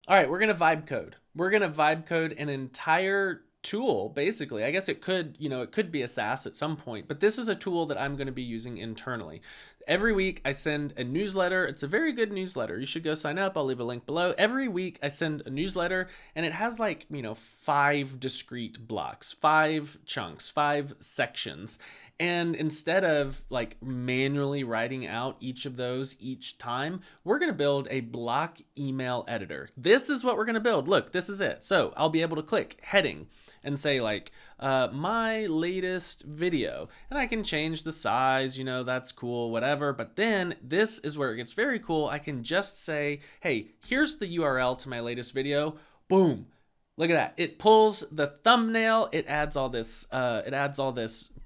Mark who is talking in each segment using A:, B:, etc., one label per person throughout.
A: All right, we're going to vibe code. We're going to vibe code an entire tool, basically. I guess it could, it could be a SaaS at some point, but this is a tool that I'm going to be using internally. Every week I send a newsletter. It's a very good newsletter. You should go sign up. I'll leave a link below. Every week I send a newsletter and it has like, 5 discrete blocks, 5 chunks, 5 sections. And instead of like manually writing out each of those each time, we're going to build a block email editor. This is what we're going to build. Look, this is it. So I'll be able to click heading and say like my latest video, and I can change the size, that's cool, whatever. But then this is where it gets very cool. I can just say, hey, here's the URL to my latest video. Boom. Look at that. It pulls the thumbnail. It adds all this.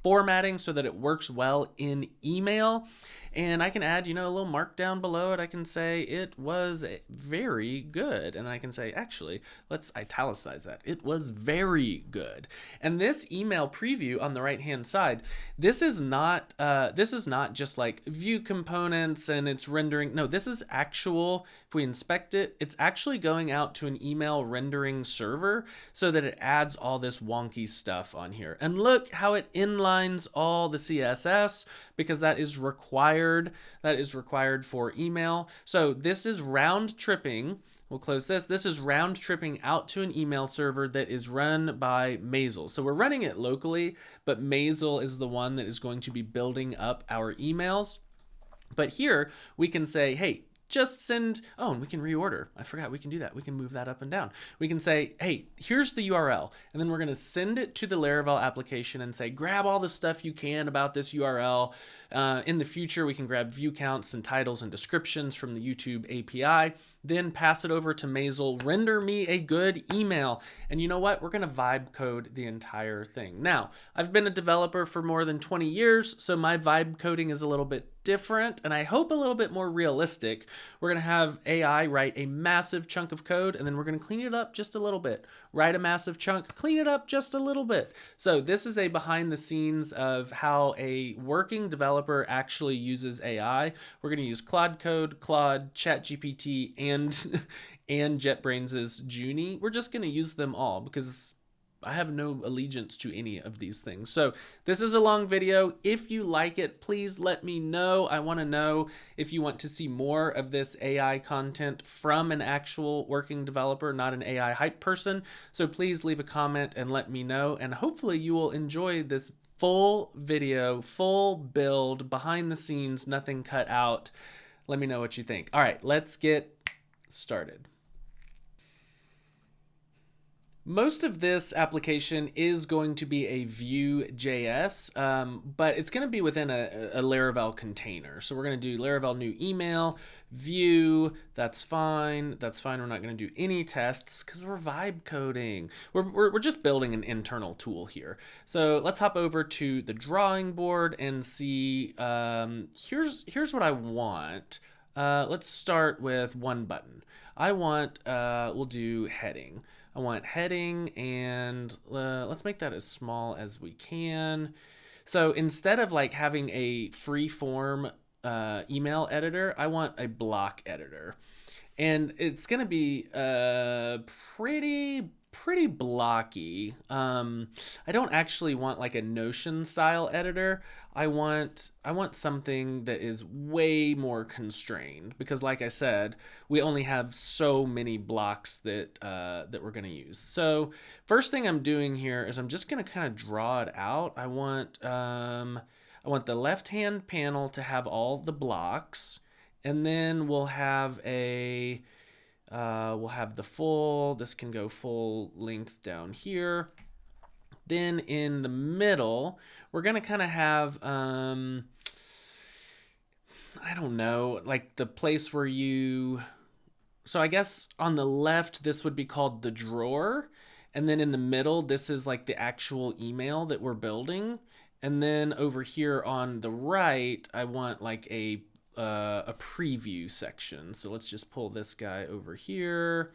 A: Formatting so that it works well in email. And I can add, a little markdown below it. I can say it was very good. And I can say, actually, let's italicize that. It was very good. And this email preview on the right-hand side, this is not just like view components and it's rendering. No, this is actual. If we inspect it, it's actually going out to an email rendering server so that it adds all this wonky stuff on here. And look how it inlines all the CSS because that is required. That is required for email. So this is round tripping. We'll close this. This is round tripping out to an email server that is run by Maizzle. So we're running it locally, but Maizzle is the one that is going to be building up our emails. But here we can say, hey, just send, oh, and we can reorder. I forgot we can do that. We can move that up and down. We can say, hey, here's the URL. And then we're going to send it to the Laravel application and say, grab all the stuff you can about this URL. In the future, we can grab view counts and titles and descriptions from the YouTube API, then pass it over to Maizzle, render me a good email. And you know what? We're going to vibe code the entire thing. Now, I've been a developer for more than 20 years, so my vibe coding is a little bit different and I hope a little bit more realistic. We're going to have AI write a massive chunk of code and then we're going to clean it up just a little bit. Write a massive chunk, clean it up just a little bit. So this is a behind the scenes of how a working developer actually uses AI. We're going to use Claude Code, Claude, ChatGPT, and JetBrains' Junie. We're just going to use them all because I have no allegiance to any of these things. So this is a long video. If you like it, please let me know. I want to know if you want to see more of this AI content from an actual working developer, not an AI hype person. So please leave a comment and let me know. And hopefully you will enjoy this full video, full build, behind the scenes, nothing cut out. Let me know what you think. All right, let's get started. Most of this application is going to be a Vue.js, but it's going to be within a Laravel container. So we're going to do Laravel new email, Vue, that's fine. That's fine. We're not going to do any tests because we're vibe coding. We're just building an internal tool here. So let's hop over to the drawing board and see, here's what I want. Let's start with one button. I want, we'll do heading. I want heading and let's make that as small as we can. So instead of like having a free form email editor, I want a block editor. And it's going to be pretty blocky. I don't actually want like a Notion style editor. I want something that is way more constrained because, like I said, we only have so many blocks that that we're going to use. So first thing I'm doing here is I'm just going to kind of draw it out. I want the left hand panel to have all the blocks, and then we'll have a we'll have the full, this can go full length down here. Then in the middle, we're going to kind of have, I don't know, like the place where you, so I guess on the left, this would be called the drawer. And then in the middle, this is like the actual email that we're building. And then over here on the right, I want like a preview section. So let's just pull this guy over here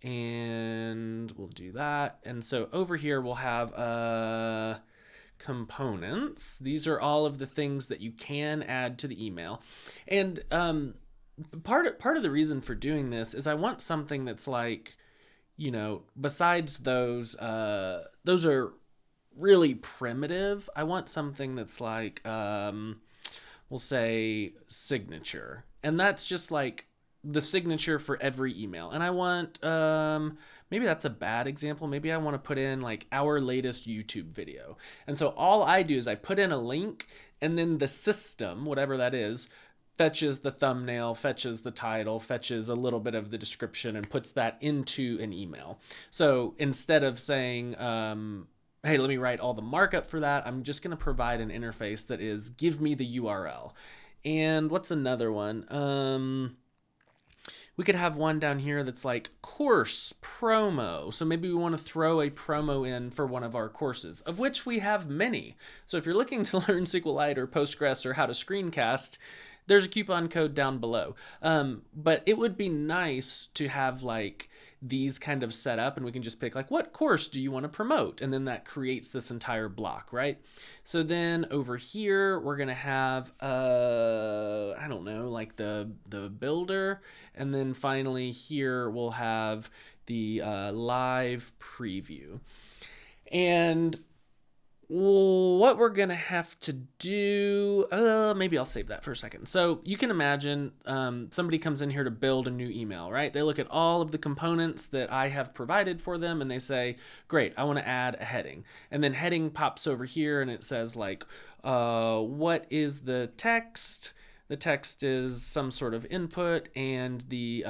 A: and we'll do that. And so over here we'll have components. These are all of the things that you can add to the email. And part of the reason for doing this is I want something that's like, besides those are really primitive. I want something that's like, we'll say signature. And that's just like the signature for every email. And I want, maybe that's a bad example. Maybe I want to put in like our latest YouTube video. And so all I do is I put in a link, and then the system, whatever that is, fetches the thumbnail, fetches the title, fetches a little bit of the description, and puts that into an email. So instead of saying, hey, let me write all the markup for that, I'm just going to provide an interface that is, give me the URL. And what's another one? We could have one down here that's like course promo. So maybe we want to throw a promo in for one of our courses, of which we have many. So if you're looking to learn SQLite or Postgres or how to screencast, there's a coupon code down below. But it would be nice to have like these kind of set up, and we can just pick like, what course do you want to promote? And then that creates this entire block, right? So then over here, we're going to have, I don't know, like the builder. And then finally here, we'll have the live preview. And what we're going to have to do, maybe I'll save that for a second. So you can imagine somebody comes in here to build a new email, right? They look at all of the components that I have provided for them, and they say, great, I want to add a heading. And then heading pops over here, and it says like, what is the text? The text is some sort of input, and the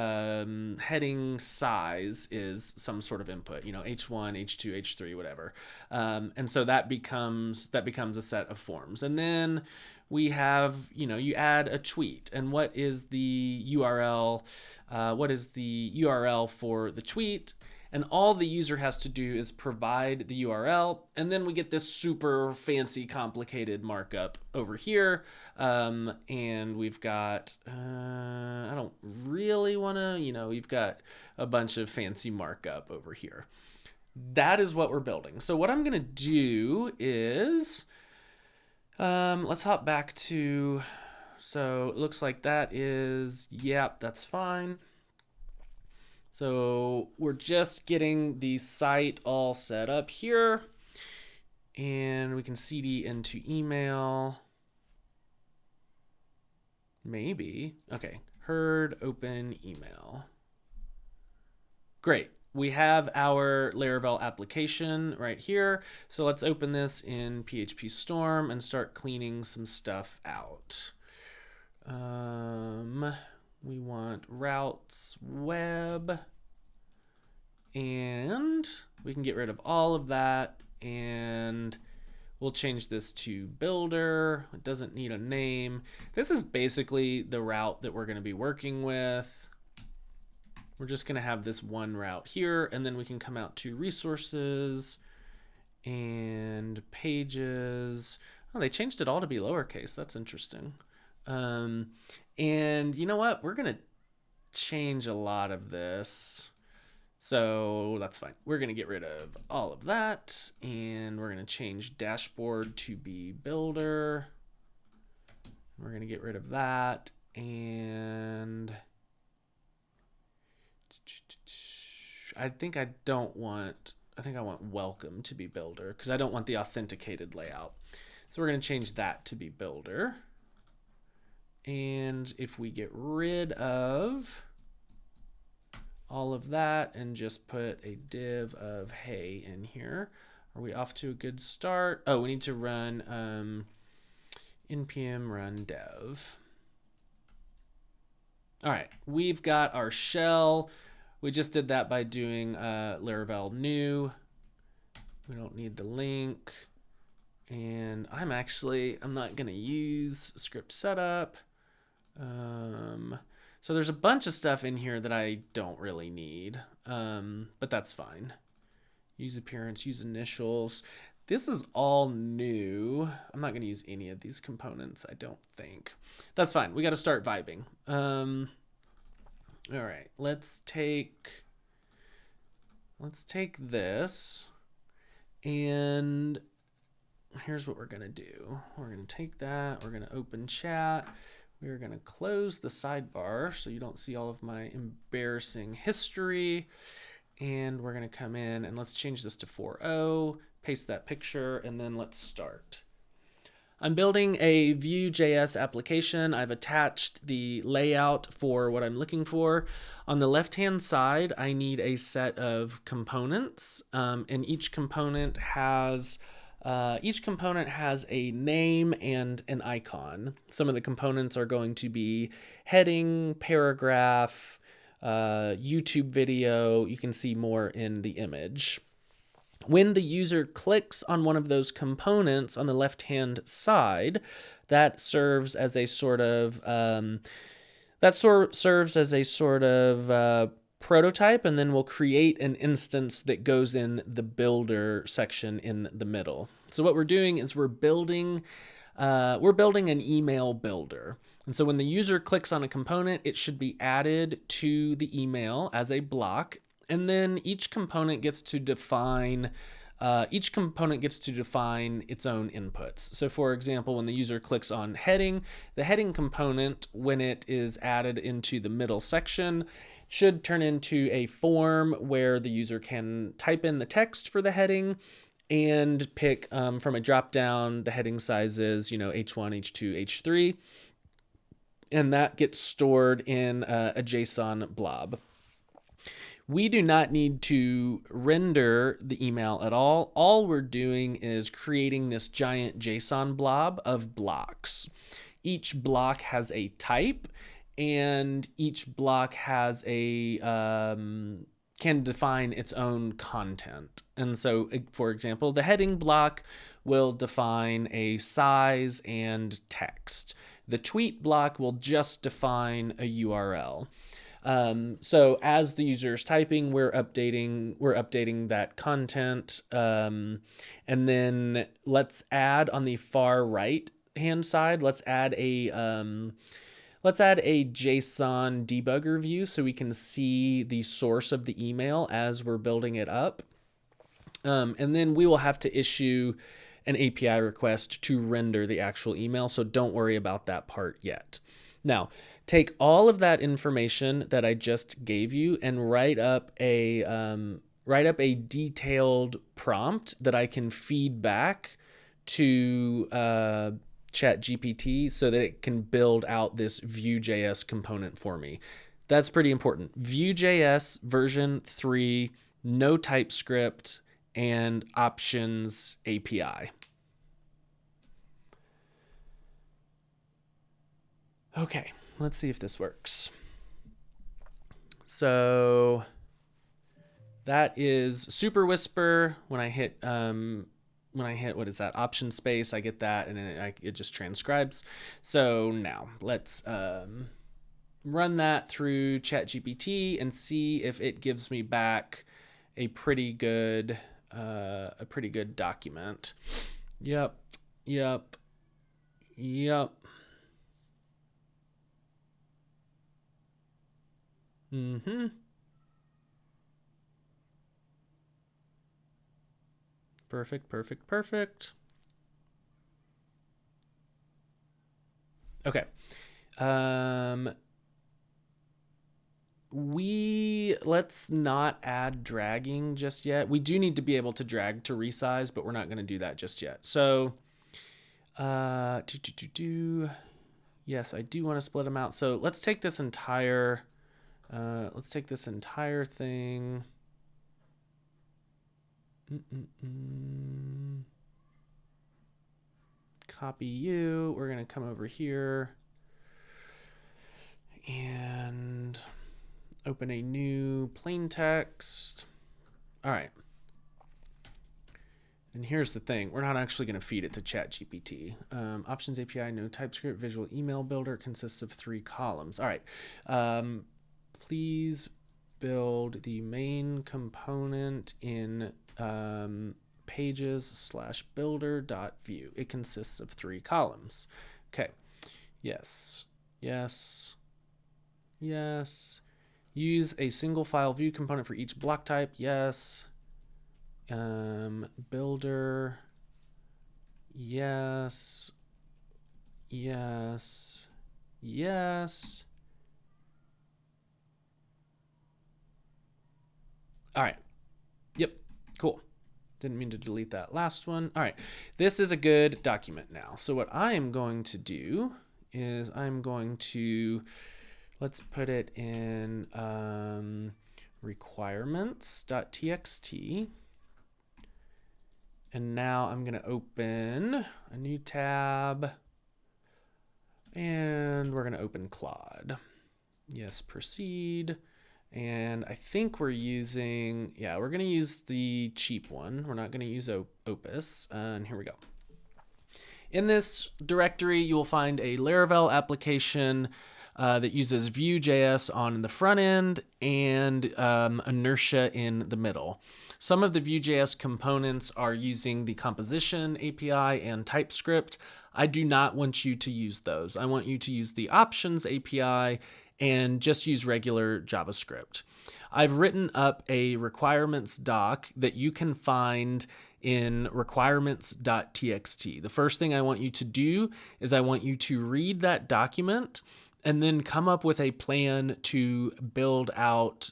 A: heading size is some sort of input, H1, H2, H3, whatever. And so that becomes a set of forms. And then we have, you add a tweet, and what is the URL? What is the URL for the tweet? And all the user has to do is provide the URL, and then we get this super fancy, complicated markup over here. And we've got, I don't really want to, we've got a bunch of fancy markup over here. That is what we're building. So what I'm going to do is, let's hop back to, so it looks like that is, yep, that's fine. So we're just getting the site all set up here, and we can cd into email. Maybe. Okay. Herd open email. Great. We have our Laravel application right here. So let's open this in PHP Storm and start cleaning some stuff out. We want routes web, and we can get rid of all of that, and we'll change this to builder. It doesn't need a name. This is basically the route that we're going to be working with. We're just going to have this one route here, and then we can come out to resources and pages. Oh, they changed it all to be lowercase. That's interesting. And you know what? We're going to change a lot of this. So that's fine. We're going to get rid of all of that, and we're going to change dashboard to be builder. We're going to get rid of that, and I think I want welcome to be builder because I don't want the authenticated layout. So we're going to change that to be builder. And if we get rid of all of that and just put a div of hey in here, are we off to a good start? Oh, we need to run npm run dev. All right, we've got our shell. We just did that by doing Laravel new. We don't need the link. And I'm not going to use script setup. So there's a bunch of stuff in here that I don't really need, but that's fine. Use appearance, use initials. This is all new. I'm not going to use any of these components, I don't think. That's fine. We got to start vibing. All right, let's take this, and here's what we're going to do. We're going to take that. We're going to open chat. We're going to close the sidebar so you don't see all of my embarrassing history. And we're going to come in and let's change this to 4.0, paste that picture, and then let's start. I'm building a Vue.js application. I've attached the layout for what I'm looking for. On the left-hand side, I need a set of components, and each component has a name and an icon. Some of the components are going to be heading, paragraph, YouTube video. You can see more in the image. When the user clicks on one of those components on the left-hand side, that serves as a sort of prototype, and then we'll create an instance that goes in the builder section in the middle. So what we're doing is we're building an email builder. And so when the user clicks on a component, it should be added to the email as a block. And then each component gets to define its own inputs. So for example, when the user clicks on heading, the heading component, when it is added into the middle section, should turn into a form where the user can type in the text for the heading and pick from a drop down the heading sizes, H1, H2, H3. And that gets stored in a JSON blob. We do not need to render the email at all. All we're doing is creating this giant JSON blob of blocks. Each block has a type, and each block has can define its own content. And so, for example, the heading block will define a size and text. The tweet block will just define a URL. So as the user is typing, we're updating that content. And then let's add on the far right hand side, let's add a JSON debugger view so we can see the source of the email as we're building it up. And then we will have to issue an API request to render the actual email. So don't worry about that part yet. Now, take all of that information that I just gave you and write up a detailed prompt that I can feed back to ChatGPT so that it can build out this Vue.js component for me. That's pretty important. Vue.js version 3, no TypeScript, and options API. Okay, let's see if this works. So that is Super Whisper. When I hit what is that, option space, I get that, and then it just transcribes. So now let's run that through ChatGPT and see if it gives me back a pretty good document. Yep. Perfect. Okay. Let's not add dragging just yet. We do need to be able to drag to resize, but we're not going to do that just yet. So, yes, I do want to split them out. So let's take this entire thing. Copy you. We're going to come over here and open a new plain text. All right. And here's the thing. We're not actually going to feed it to ChatGPT. Options API, no TypeScript, visual email builder consists of 3 columns. All right. Please build the main component in pages/builder.vue. It consists of 3 columns. Okay. Yes. Use a single file view component for each block type. Yes. Builder. Yes. Yes. All right. Yep. Cool. Didn't mean to delete that last one. All right. This is a good document now. So what I am going to do is I'm going to, let's put it in requirements.txt. And now I'm going to open a new tab. And we're going to open Claude. Yes, proceed. And I think we're using, yeah, we're going to use the cheap one. We're not going to use Opus. And here we go. In this directory, you will find a Laravel application that uses Vue.js on the front end and inertia in the middle. Some of the Vue.js components are using the composition API and TypeScript. I do not want you to use those. I want you to use the options API and just use regular JavaScript. I've written up a requirements doc that you can find in requirements.txt. The first thing I want you to do is I want you to read that document and then come up with a plan to build out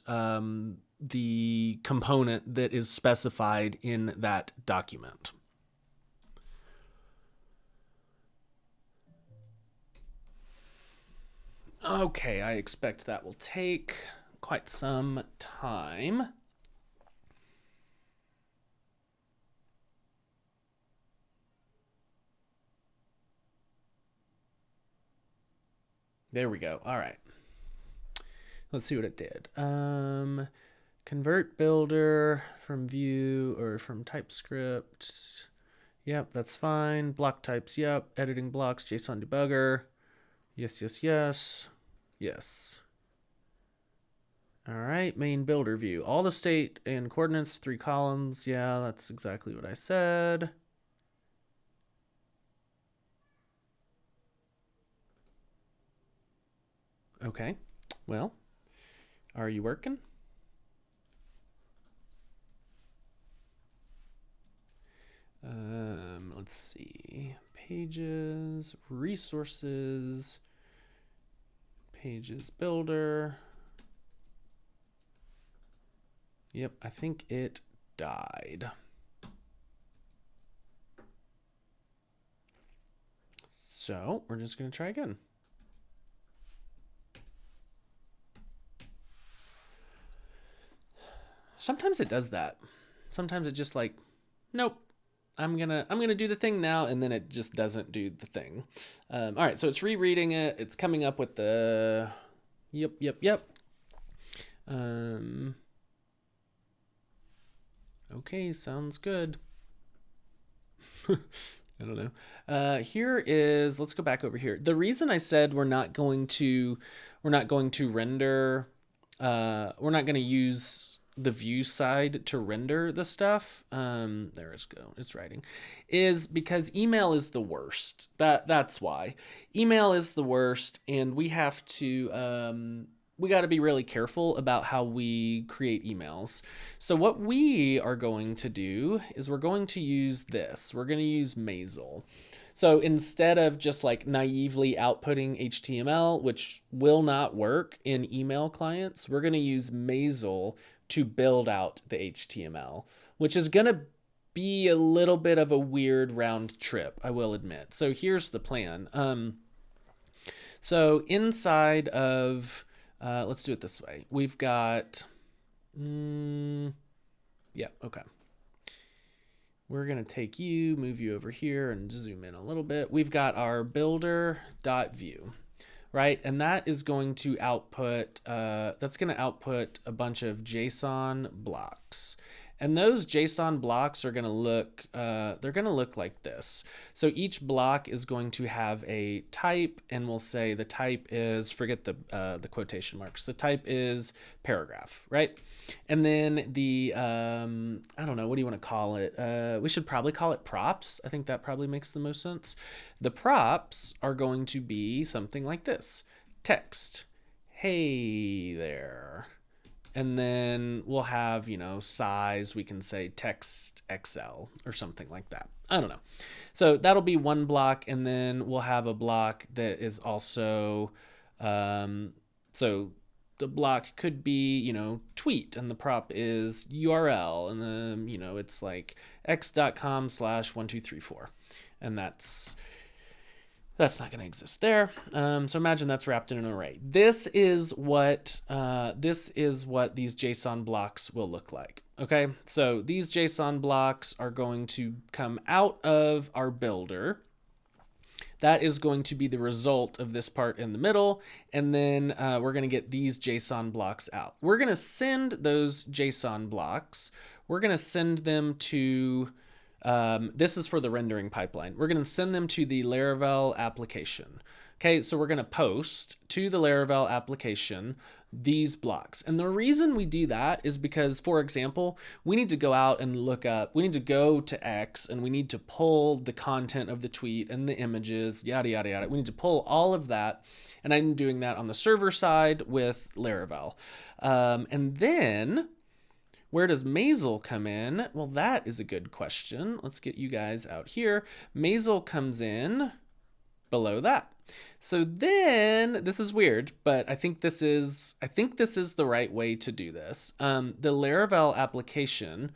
A: the component that is specified in that document. Okay, I expect that will take quite some time. There we go. All right. Let's see what it did. Convert builder from Vue or from TypeScript. Yep, that's fine. Block types, yep. Editing blocks, JSON debugger. Yes, yes, yes. Yes. All right, main builder view. All the state and coordinates, 3 columns. Yeah, that's exactly what I said. Okay, well, are you working? Let's see. Pages, resources, pages builder. Yep, I think it died. So we're just going to try again. Sometimes it does that. Sometimes it just like, nope, I'm gonna do the thing now, and then it just doesn't do the thing. All right, so it's rereading it. It's coming up with the, yep. Okay, sounds good. I don't know. Here is, let's go back over here. The reason I said we're not going to render, we're not going to use the Vue side to render the stuff. There it's writing, is because email is the worst. That's why email is the worst, and we have to we got to be really careful about how we create emails. So what we are going to do is we're going to use this. We're going to use Maizzle. So instead of just like naively outputting HTML, which will not work in email clients, we're going to use Maizzle to build out the HTML, which is going to be a little bit of a weird round trip, I will admit. So here's the plan. So inside of, let's do it this way. We've got, yeah, okay. We're going to take you, move you over here and zoom in a little bit. We've got our builder.view, right? And that is going to output, that's going to output a bunch of JSON blocks. And those JSON blocks are going to look, they're going to look like this. So each block is going to have a type, and we'll say the type is, forget the quotation marks, the type is paragraph, right? And then the, I don't know, what do you want to call it? We should probably call it props. I think that probably makes the most sense. The props are going to be something like this. Text, hey there. And then we'll have, you know, size, we can say text XL or something like that. I don't know. So that'll be one block, and then we'll have a block that is also, so the block could be, you know, tweet, and the prop is URL, and then, you know, it's like x.com/1234, and that's not going to exist there. So imagine that's wrapped in an array. This is what these JSON blocks will look like. Okay, so these JSON blocks are going to come out of our builder. That is going to be the result of this part in the middle, and then we're going to get these JSON blocks out. We're going to send those JSON blocks. We're going to send them to this is for the rendering pipeline. We're going to send them to the Laravel application. Okay, so we're going to post to the Laravel application these blocks. And the reason we do that is because, for example, we need to go out and look up, we need to go to X and we need to pull the content of the tweet and the images, yada, yada, yada. We need to pull all of that. And I'm doing that on the server side with Laravel. And then where does Maizzle come in? Well, that is a good question. Let's get you guys out here. Maizzle comes in below that. So then, this is weird, but I think this is the right way to do this. The Laravel application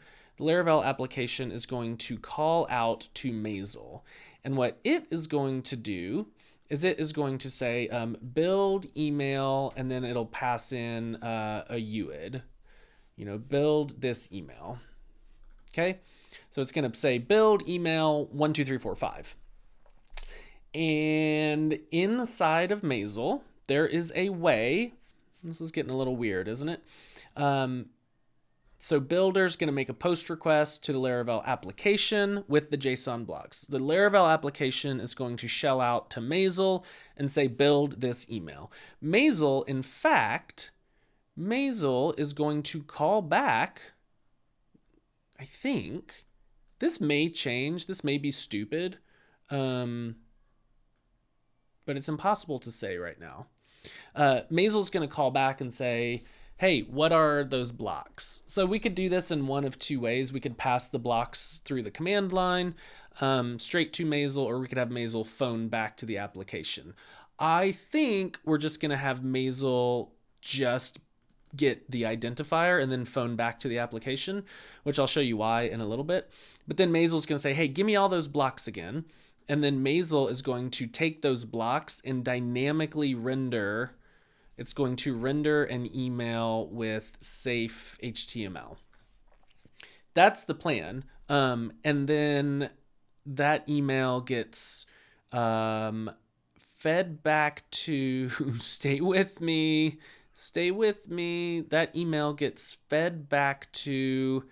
A: is going to call out to Maizzle, and what it is going to do is it is going to say build email, and then it'll pass in a UID. You know, build this email. Okay, so it's going to say build email 12345. And inside of Maizzle, there is a way. This is getting a little weird, isn't it? So builder's going to make a post request to the Laravel application with the JSON blocks. The Laravel application is going to shell out to Maizzle and say build this email. Maizzle, in fact, Maizzle is going to call back, I think. This may change. This may be stupid. But it's impossible to say right now. Maizzle's going to call back and say, hey, what are those blocks? So we could do this in one of two ways. We could pass the blocks through the command line straight to Maizzle, or we could have Maizzle phone back to the application. I think we're just going to have Maizzle just get the identifier and then phone back to the application, which I'll show you why in a little bit. But then Maizzle's going to say, hey, give me all those blocks again. And then Maizzle is going to take those blocks and dynamically render. It's going to render an email with safe HTML. That's the plan. And then that email gets fed back to, stay with me. That email gets fed back to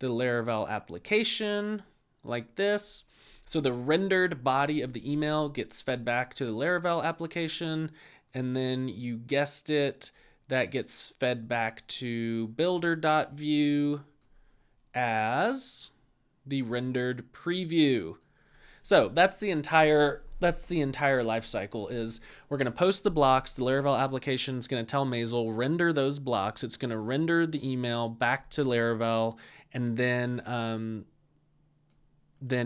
A: the Laravel application like this. So the rendered body of the email gets fed back to the Laravel application, and then you guessed it, that gets fed back to builder.view as the rendered preview. So that's the entire life cycle. Is we're going to post the blocks, the Laravel application is going to tell Maizzle render those blocks, it's going to render the email back to Laravel, and then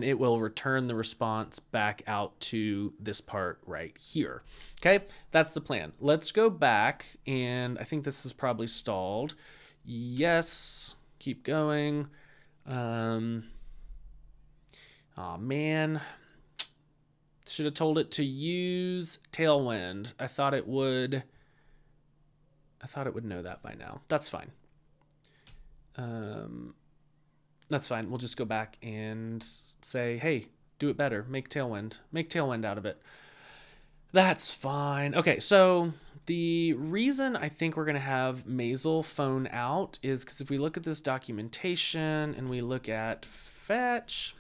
A: it will return the response back out to this part right here. Okay, that's the plan. Let's go back, and I think this is probably stalled. Yes, keep going. Oh man, should have told it to use Tailwind. I thought it would know that by now. That's fine. That's fine. We'll just go back and say, hey, do it better. Make Tailwind out of it. That's fine. Okay, so the reason I think we're going to have Maizzle phone out is because if we look at this documentation and we look at fetch,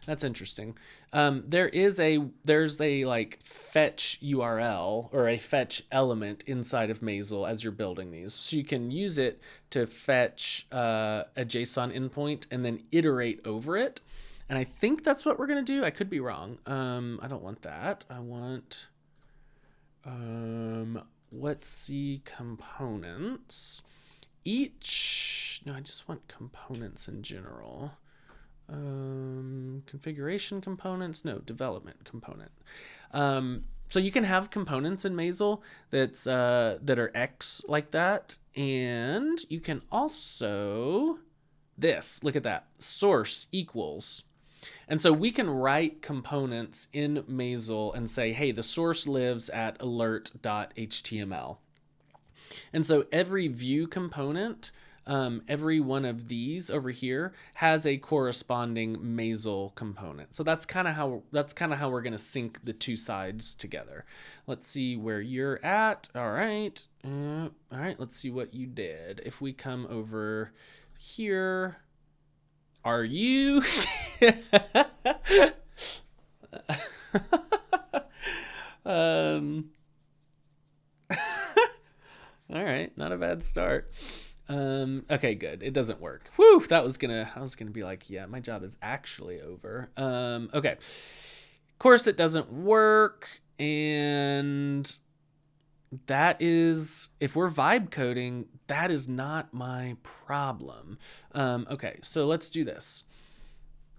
A: that's interesting. There's a like fetch URL or a fetch element inside of Maizzle as you're building these. So you can use it to fetch a JSON endpoint and then iterate over it. And I think that's what we're going to do. I could be wrong. I don't want that. I want let's see, components. No, I just want components in general. Configuration components, no, development component. So you can have components in Maizzle that are X like that, and you can also look at that, source equals. And so we can write components in Maizzle and say, hey, the source lives at alert.html. And so every Vue component, every one of these over here has a corresponding Maizzle component. So that's kind of how we're going to sync the two sides together. Let's see where you're at. All right. All right. Let's see what you did. If we come over here, are you? All right, not a bad start. Okay, good. It doesn't work. Whew, I was gonna be like, yeah, my job is actually over. Okay. Of course it doesn't work, and that is, if we're vibe coding, that is not my problem. Okay, so let's do this.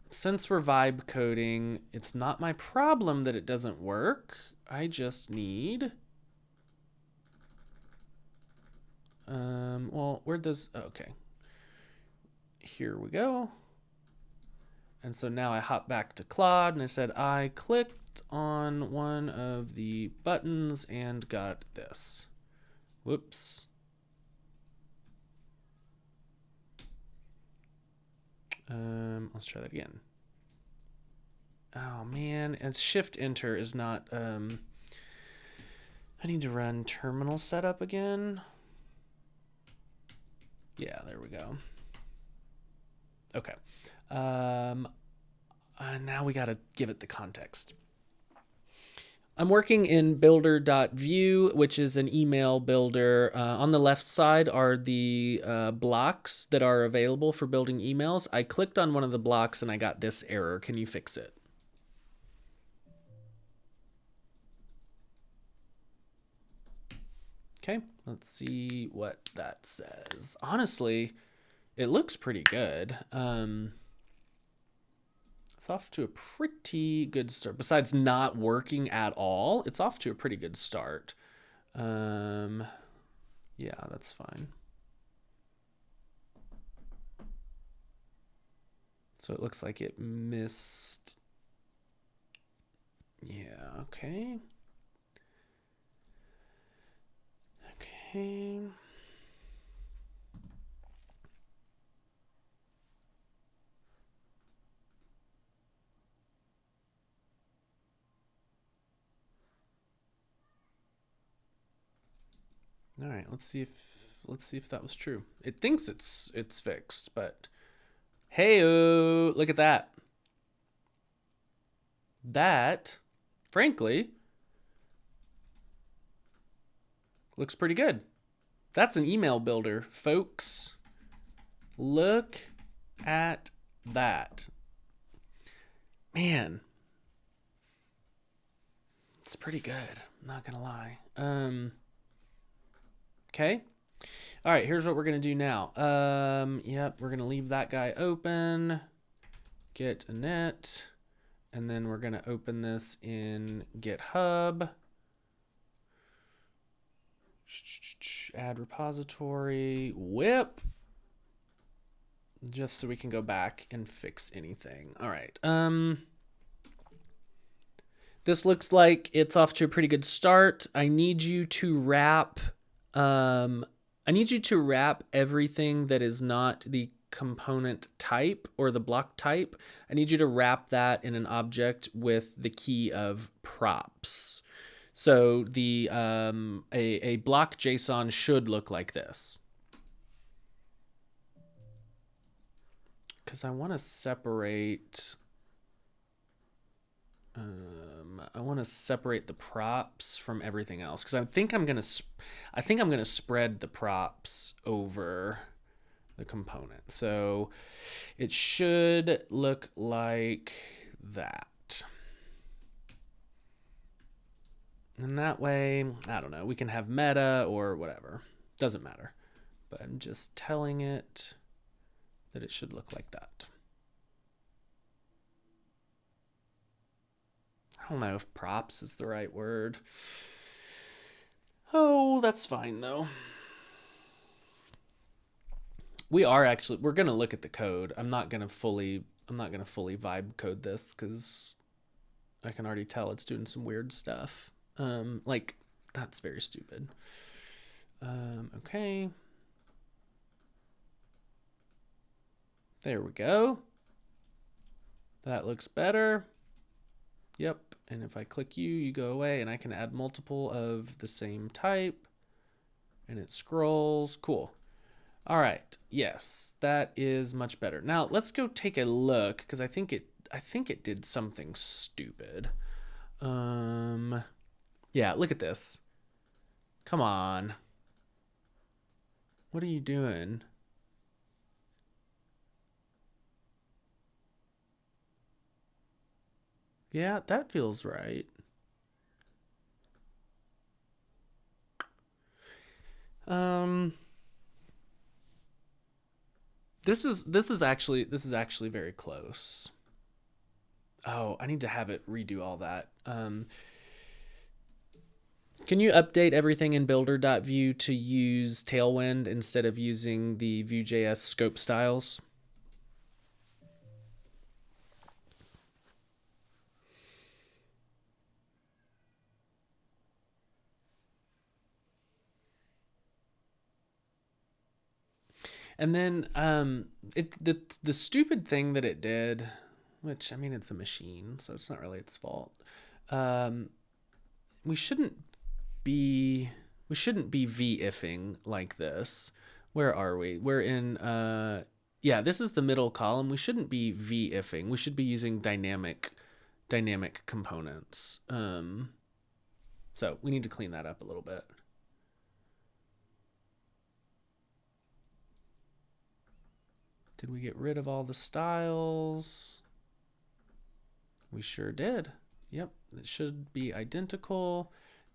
A: Since we're vibe coding, it's not my problem that it doesn't work. I just need, well, where'd those, oh, okay. Here we go. And so now I hop back to Claude and I said, I clicked on one of the buttons and got this. Whoops. Let's try that again. Oh man, and shift enter is not, I need to run terminal setup again. Yeah, there we go. Okay. Now we got to give it the context. I'm working in builder.vue, which is an email builder. On the left side are the blocks that are available for building emails. I clicked on one of the blocks and I got this error. Can you fix it? Okay, let's see what that says. Honestly, it looks pretty good. It's off to a pretty good start. Besides not working at all, it's off to a pretty good start. Yeah, that's fine. So it looks like it missed. Yeah, okay. Okay. All right, let's see if that was true. It thinks it's fixed, but hey-o, look at that. That, frankly, looks pretty good. That's an email builder, folks. Look at that. Man, it's pretty good. I'm not gonna lie. Okay. All right, here's what we're gonna do now. Yep, we're gonna leave that guy open, get a net, and then we're gonna open this in GitHub. Add repository, whip, just so we can go back and fix anything. All right. This looks like it's off to a pretty good start. I need you to wrap everything that is not the component type or the block type. I need you to wrap that in an object with the key of props. So the a block JSON should look like this. Because I want to separate. I want to separate the props from everything else because I think I'm gonna spread the props over the component. So it should look like that. And that way, I don't know, we can have meta or whatever. Doesn't matter. But I'm just telling it that it should look like that. I don't know if props is the right word. Oh, that's fine though. We're going to look at the code. I'm not going to fully vibe code this because I can already tell it's doing some weird stuff. Like that's very stupid. Okay. There we go. That looks better. Yep. And if I click you go away, and I can add multiple of the same type and it scrolls. Cool. All right. Yes, that is much better. Now let's go take a look because I think it did something stupid. Yeah, look at this. Come on. What are you doing? Yeah, that feels right. This is actually very close. Oh, I need to have it redo all that. Can you update everything in builder.vue to use Tailwind instead of using the Vue.js scope styles? And then the stupid thing that it did, which I mean it's a machine, so it's not really its fault. We shouldn't be v-ifing like this. Where are we? We're in yeah, this is the middle column. We shouldn't be v-ifing. We should be using dynamic components. So we need to clean that up a little bit. Did we get rid of all the styles? We sure did. Yep, it should be identical,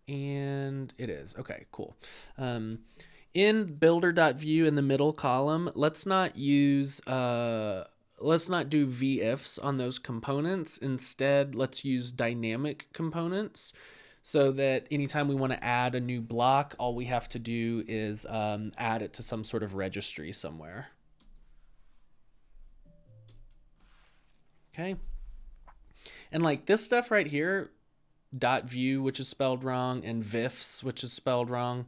A: and it is. Okay, cool. In builder.vue in the middle column, let's not do v-ifs on those components. Instead, let's use dynamic components so that anytime we want to add a new block, all we have to do is add it to some sort of registry somewhere. Okay. And like this stuff right here, .vue, which is spelled wrong, and vifs, which is spelled wrong,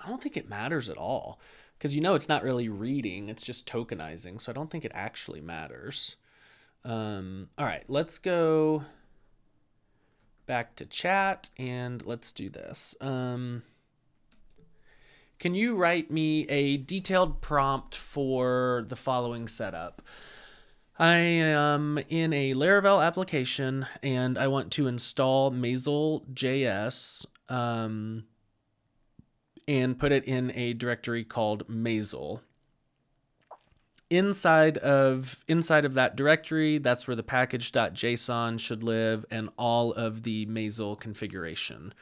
A: I don't think it matters at all because it's not really reading, it's just tokenizing. So I don't think it actually matters. All right, let's go back to chat and let's do this. Can you write me a detailed prompt for the following setup? I am in a Laravel application and I want to install Maizzle.js and put it in a directory called Maizzle. Inside of that directory, that's where the package.json should live and all of the Maizzle configuration.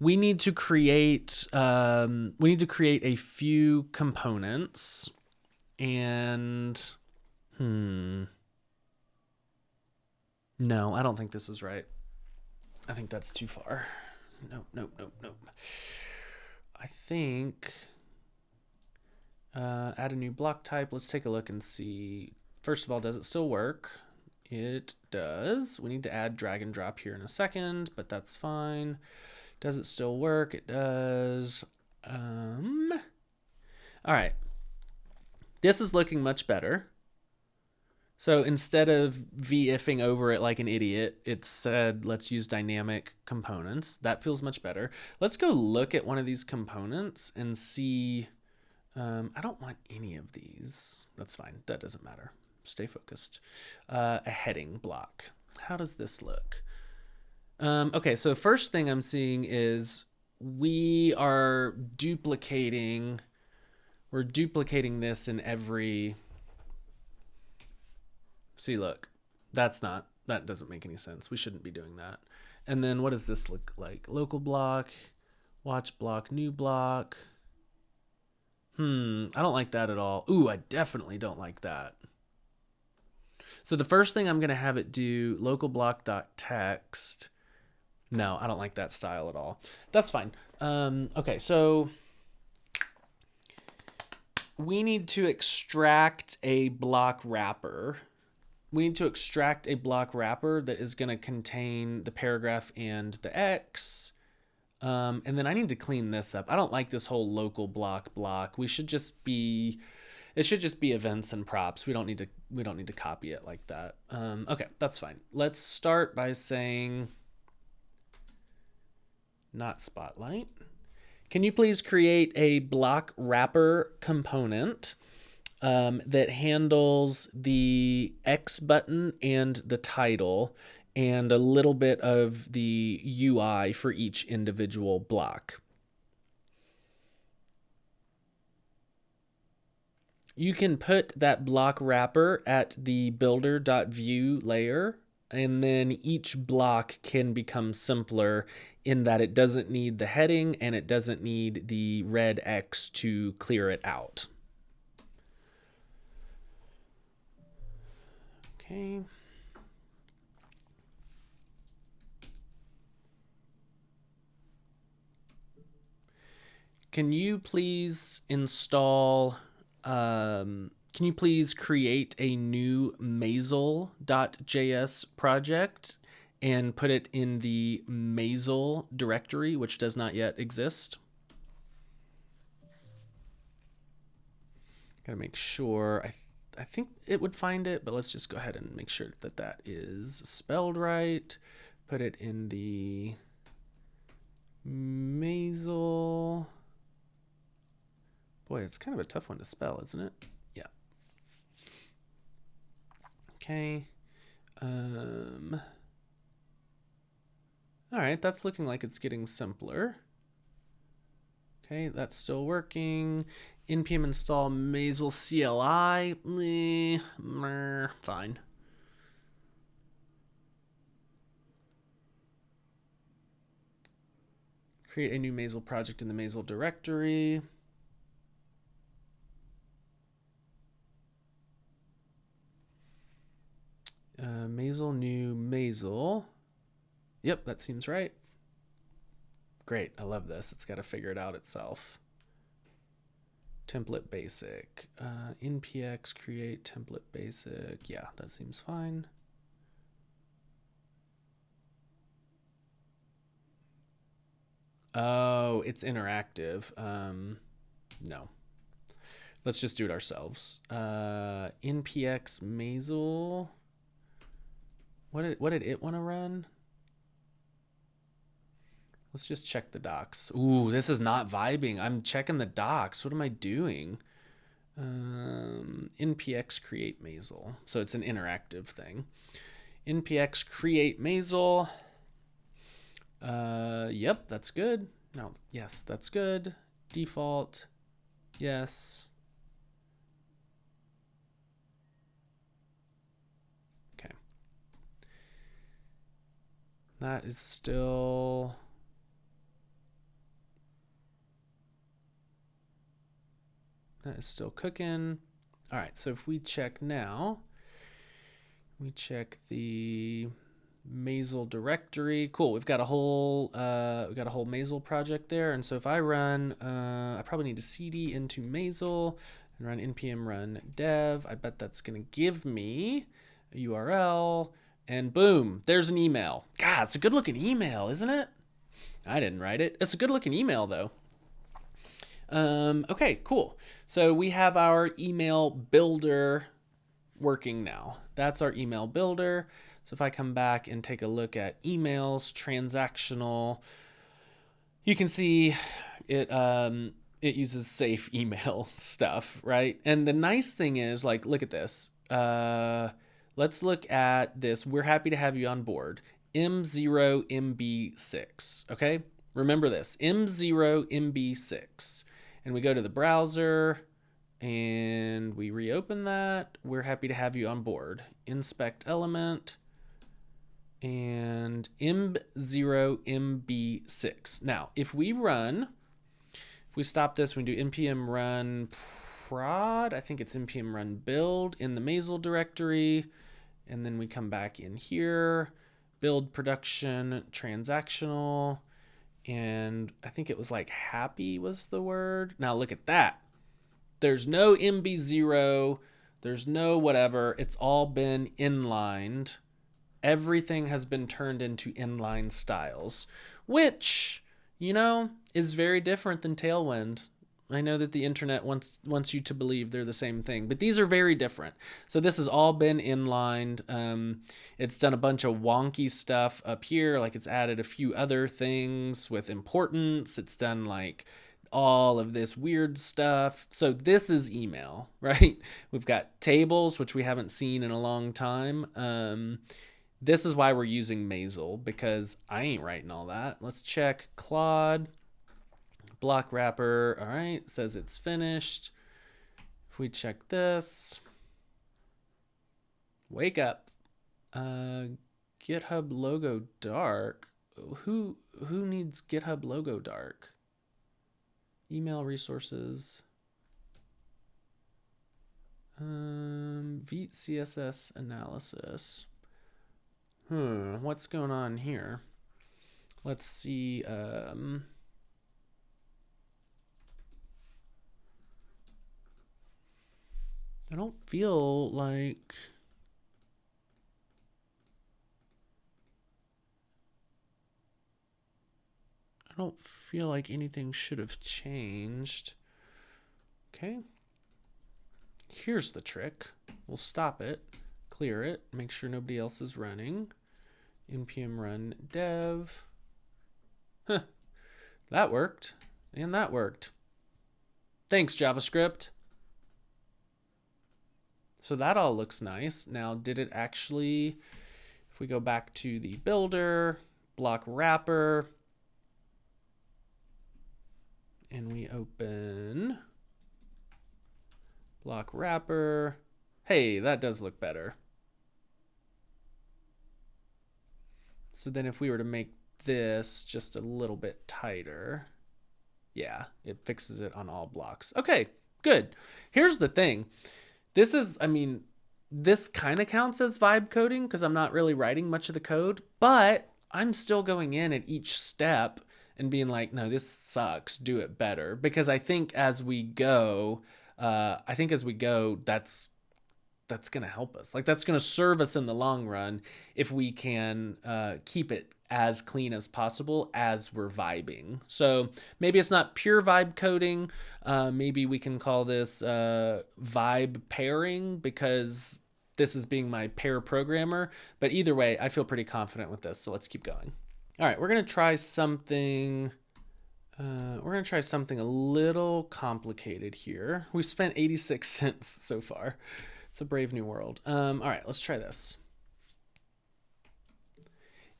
A: We need to create a few components and no, I don't think this is right. I think that's too far. Nope. I think add a new block type. Let's take a look and see. First of all, does it still work? It does. We need to add drag and drop here in a second, but that's fine. Does it still work? It does. All right. This is looking much better. So instead of v-ifing over it like an idiot, it said, let's use dynamic components. That feels much better. Let's go look at one of these components and see. I don't want any of these. That's fine. That doesn't matter. Stay focused. A heading block. How does this look? Okay, so first thing I'm seeing is we're duplicating this in every. See, look, that doesn't make any sense. We shouldn't be doing that. And then what does this look like? Local block, watch block, new block. I don't like that at all. Ooh, I definitely don't like that. So the first thing I'm going to have it do, local block.text. No, I don't like that style at all. That's fine. Okay, so we need to extract a block wrapper. We need to extract a block wrapper that is going to contain the paragraph and the X. And then I need to clean this up. I don't like this whole local block. We should just be, it should just be events and props. We don't need to copy it like that. Okay, that's fine. Let's start by saying not spotlight. Can you please create a block wrapper component that handles the X button and the title and a little bit of the UI for each individual block? You can put that block wrapper at the builder.view layer, and then each block can become simpler in that it doesn't need the heading and it doesn't need the red X to clear it out. Okay. Can you please install, can you please create a new Maizzle.js project and put it in the Maizzle directory, which does not yet exist? Gotta make sure. I think it would find it, but let's just go ahead and make sure that that is spelled right. Put it in the Maizzle. Boy, it's kind of a tough one to spell, isn't it? Yeah. Okay. All right, that's looking like it's getting simpler. Okay, that's still working. npm install Maizzle CLI. Fine. Create a new Maizzle project in the Maizzle directory. Maizzle, new Maizzle. Yep, that seems right. Great, I love this. It's got to figure it out itself. Template basic. npx create template basic. Yeah, that seems fine. Oh, it's interactive. No. Let's just do it ourselves. npx Maizzle. What did it want to run? Let's just check the docs. Ooh, this is not vibing. I'm checking the docs. What am I doing? npx create Maizzle. So it's an interactive thing. npx create Maizzle. Yep, that's good. No, yes, that's good. Default. Yes. Okay. That is still... That is still cooking. All right, so if we check now, we check the Maizzle directory. Cool, we've got a whole Maizzle project there. And so if I run, I probably need to cd into Maizzle and run npm run dev. I bet that's gonna give me a URL, and boom, there's an email. God, it's a good looking email, isn't it? I didn't write it. It's a good looking email though. Okay, cool. So we have our email builder working now. That's our email builder. So if I come back and take a look at emails, transactional, you can see it it uses safe email stuff, right? And the nice thing is, like, look at this. Let's look at this. We're happy to have you on board. M0MB6, okay? Remember this, M0MB6. And we go to the browser and we reopen that. We're happy to have you on board. Inspect element. and imb0 mb6. Now, if we stop this, we do npm run prod, I think it's npm run build in the Maizzle directory, and then we come back in here, build production transactional, and I think it was like happy was the word. Now look at that. There's no MB0, there's no whatever. It's all been inlined. Everything has been turned into inline styles, which, you know, is very different than Tailwind. I know that the internet wants you to believe they're the same thing, but these are very different. So this has all been inlined. It's done a bunch of wonky stuff up here, like it's added a few other things with importance. It's done like all of this weird stuff. So this is email, right? We've got tables, which we haven't seen in a long time. This is why we're using Maizzle, because I ain't writing all that. Let's check Claude. Block wrapper, all right, says it's finished. If we check this, wake up, GitHub logo dark. Who needs GitHub logo dark? Email resources. Vite CSS analysis. What's going on here? Let's see. I don't feel like anything should have changed. Okay. Here's the trick. We'll stop it, clear it, make sure nobody else is running. npm run dev. Huh. That worked, and that worked. Thanks, JavaScript. So that all looks nice. Now, did it actually, if we go back to the builder, block wrapper, and we open block wrapper, hey, that does look better. So then if we were to make this just a little bit tighter, yeah, it fixes it on all blocks. Okay, good. Here's the thing. This is, I mean, this kind of counts as vibe coding because I'm not really writing much of the code, but I'm still going in at each step and being like, no, this sucks, do it better. Because I think as we go, that's going to help us. Like that's going to serve us in the long run if we can keep it as clean as possible as we're vibing. So maybe it's not pure vibe coding. Maybe we can call this vibe pairing because this is being my pair programmer. But either way, I feel pretty confident with this. So let's keep going. All right, we're going to try something. We're going to try something a little complicated here. We spent 86 cents so far. It's a brave new world. All right, let's try this.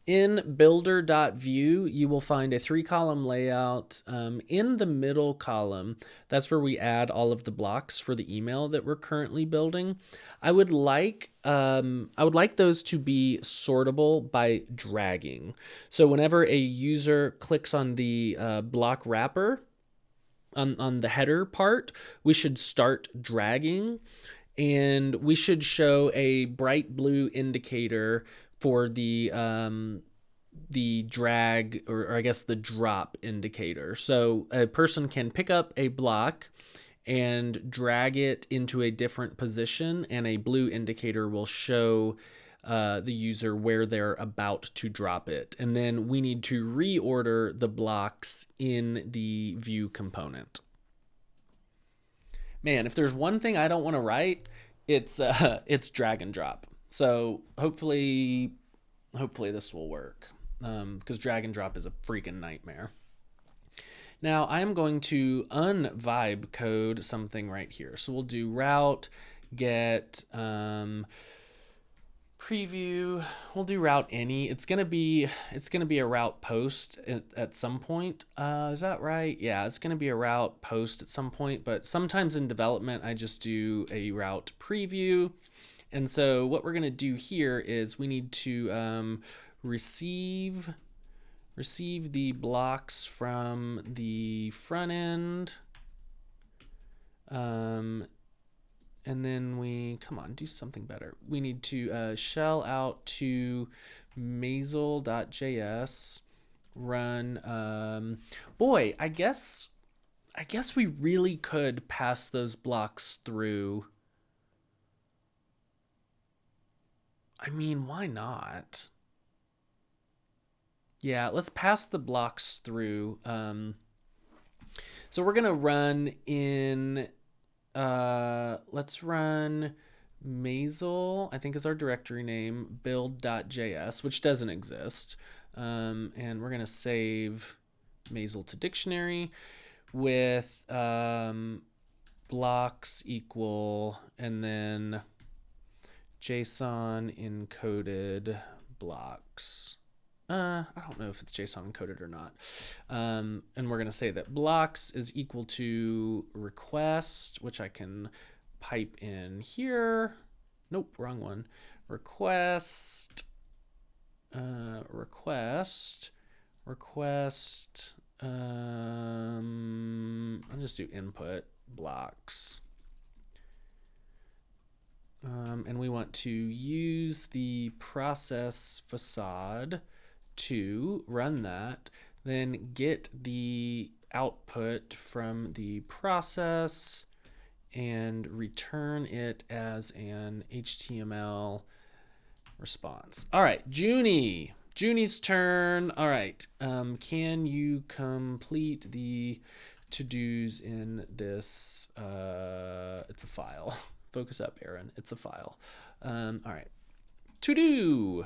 A: In builder.view, you will find a 3-column layout. In the middle column, that's where we add all of the blocks for the email that we're currently building. I would like those to be sortable by dragging. So whenever a user clicks on the block wrapper on the header part, we should start dragging. And we should show a bright blue indicator for the drag, or I guess the drop indicator. So a person can pick up a block and drag it into a different position, and a blue indicator will show the user where they're about to drop it. And then we need to reorder the blocks in the view component. Man, if there's one thing I don't want to write, it's drag and drop. So hopefully this will work, because drag and drop is a freaking nightmare. Now I'm going to unvibe code something right here. So we'll do route get preview. We'll do route any. It's gonna be a route post at some point. Is that right? Yeah, it's gonna be a route post at some point. But sometimes in development, I just do a route preview. And so what we're gonna do here is we need to receive the blocks from the front end. And then we, come on, do something better. We need to shell out to Maizzle.js, run, boy, I guess we really could pass those blocks through. I mean, why not? Yeah, let's pass the blocks through. So we're gonna run in, let's run Maizzle, I think is our directory name, build.js, which doesn't exist. And we're gonna save Maizzle to dictionary with blocks equal, and then JSON encoded blocks. I don't know if it's JSON encoded or not. And we're going to say that blocks is equal to request, which I can pipe in here. Nope, wrong one. Request. I'll just do input blocks. And we want to use the process facade to run that, then get the output from the process and return it as an HTML response. All right, Junie's turn. All right, can you complete the to-dos in this? It's a file. Focus up, Aaron. It's a file. All right, to-do.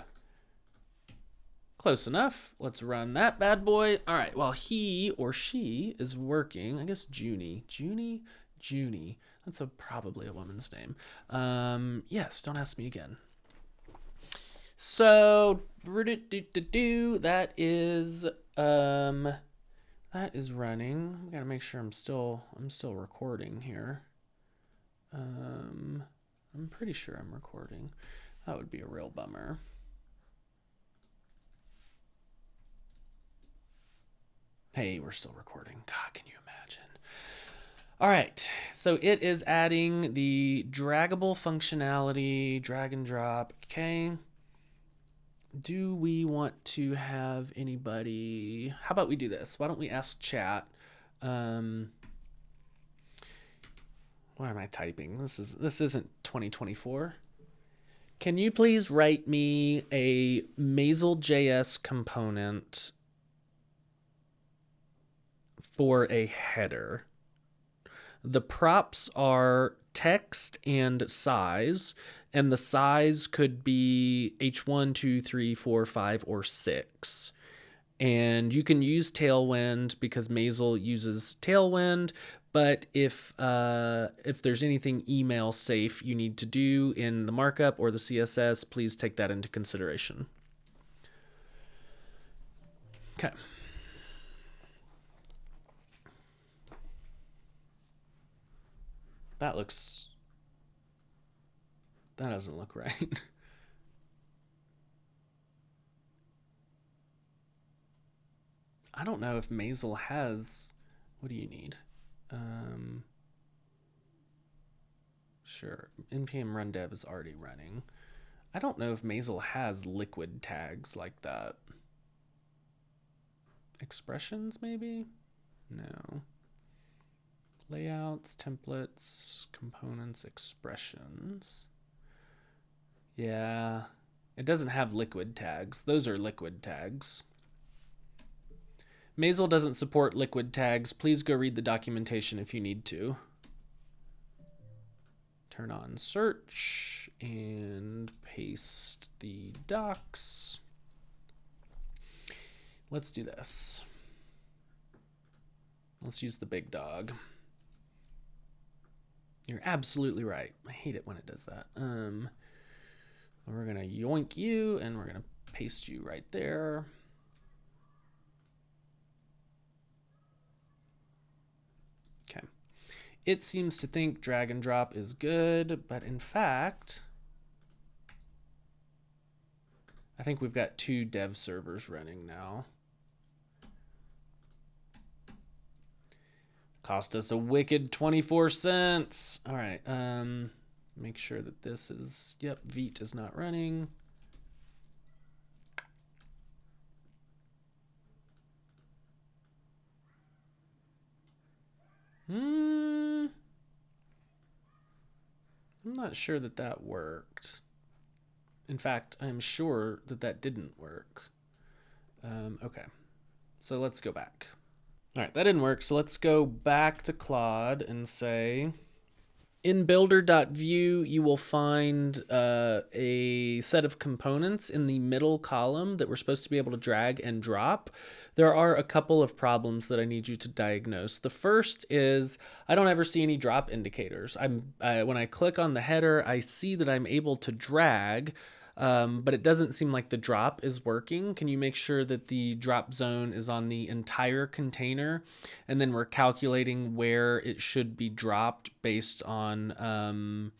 A: Close enough. Let's run that bad boy. All right, while he or she is working, I guess Junie. That's probably a woman's name. Yes, don't ask me again. So that is running. I gotta make sure I'm still recording here. I'm pretty sure I'm recording. That would be a real bummer. Hey, we're still recording. God, can you imagine? All right, so it is adding the draggable functionality, drag and drop. Okay. Do we want to have anybody? How about we do this? Why don't we ask chat? What am I typing? This isn't 2024. Can you please write me a Maizzle.js component for a header? The props are text and size, and the size could be H1, 2, 3, 4, 5, or 6. And you can use Tailwind because Maizzle uses Tailwind, but if there's anything email safe you need to do in the markup or the CSS, please take that into consideration. Okay. That doesn't look right. I don't know if Maizzle has, what do you need? Sure, npm run dev is already running. I don't know if Maizzle has liquid tags like that. Expressions maybe? No. Layouts, templates, components, expressions. Yeah, it doesn't have liquid tags. Those are liquid tags. Maizzle doesn't support liquid tags. Please go read the documentation if you need to. Turn on search and paste the docs. Let's do this. Let's use the big dog. You're absolutely right. I hate it when it does that. We're gonna yoink you and we're gonna paste you right there. Okay. It seems to think drag and drop is good, but in fact, I think we've got 2 dev servers running now. Cost us a wicked 24 cents. All right, make sure that this is, yep, Vite is not running. I'm not sure that that worked. In fact, I'm sure that that didn't work. Okay, so let's go back. All right, that didn't work. So let's go back to Claude and say, in builder.view, you will find a set of components in the middle column that we're supposed to be able to drag and drop. There are a couple of problems that I need you to diagnose. The first is I don't ever see any drop indicators. When I click on the header, I see that I'm able to drag, but it doesn't seem like the drop is working. Can you make sure that the drop zone is on the entire container? And then we're calculating where it should be dropped based on,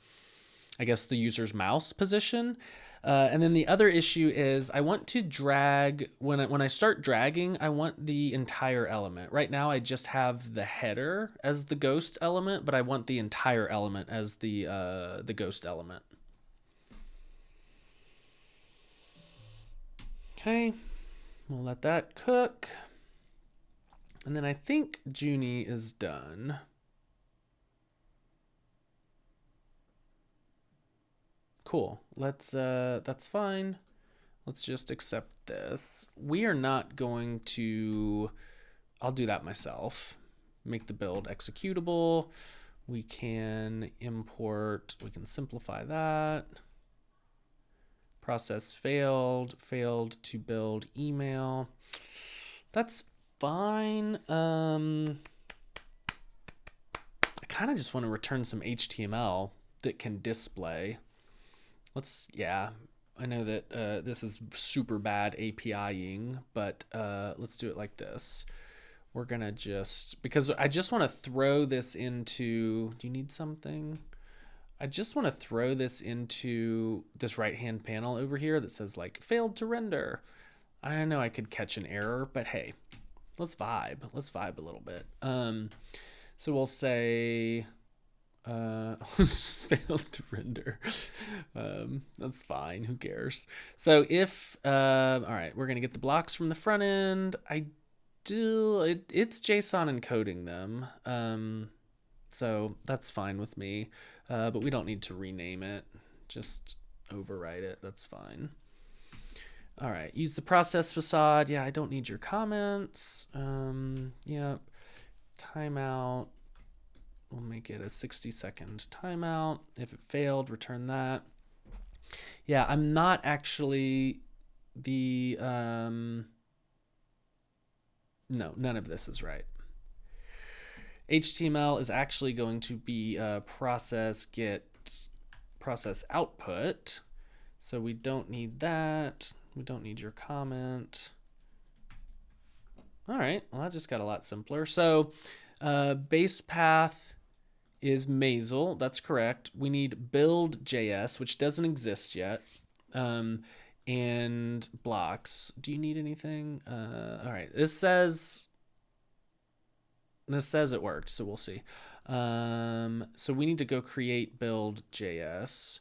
A: I guess, the user's mouse position. And then the other issue is I want to drag, when I start dragging, I want the entire element. Right now I just have the header as the ghost element, but I want the entire element as the ghost element. Okay, we'll let that cook. And then I think Junie is done. Cool, that's fine. Let's just accept this. We are not going to, I'll do that myself. Make the build executable. We can import, we can simplify that. Process failed to build email. That's fine. I kind of just want to return some HTML that can display. Yeah, I know that this is super bad APIing, but let's do it like this. We're gonna because I just want to throw this into, do you need something? I just want to throw this into this right-hand panel over here that says like failed to render. I know I could catch an error, but hey, let's vibe. Let's vibe a little bit. So we'll say just failed to render. That's fine. Who cares? So if all right, we're gonna get the blocks from the front end. It's JSON encoding them. So that's fine with me. But we don't need to rename it. Just overwrite it. That's fine. All right. Use the process facade. Yeah, I don't need your comments. Yeah. Timeout. We'll make it a 60-second timeout. If it failed, return that. Yeah, I'm not actually the... no, none of this is right. HTML is actually going to be process get process output. So we don't need that. We don't need your comment. All right, well, that just got a lot simpler. So base path is Maizzle. That's correct. We need build.js, which doesn't exist yet. And blocks. Do you need anything? All right, this says it worked, so we'll see. So we need to go create build.js.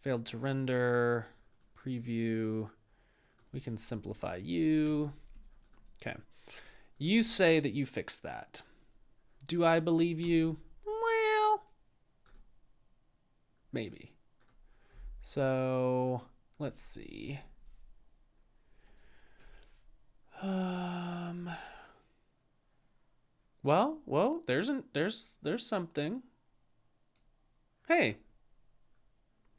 A: Failed to render, preview. We can simplify you. Okay. You say that you fixed that. Do I believe you? Well, maybe. So let's see. Well, there's something. Hey.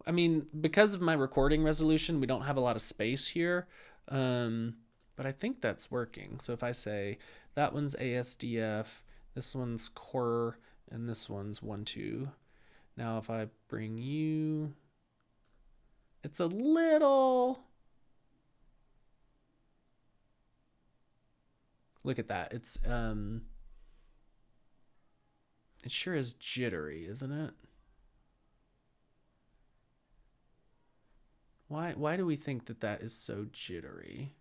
A: I mean, because of my recording resolution, we don't have a lot of space here. But I think that's working. So if I say that one's ASDF, this one's core, and this one's 1.2. Now if I bring you, it's a little, look at that. It's it sure is jittery, isn't it? Why do we think that that is so jittery?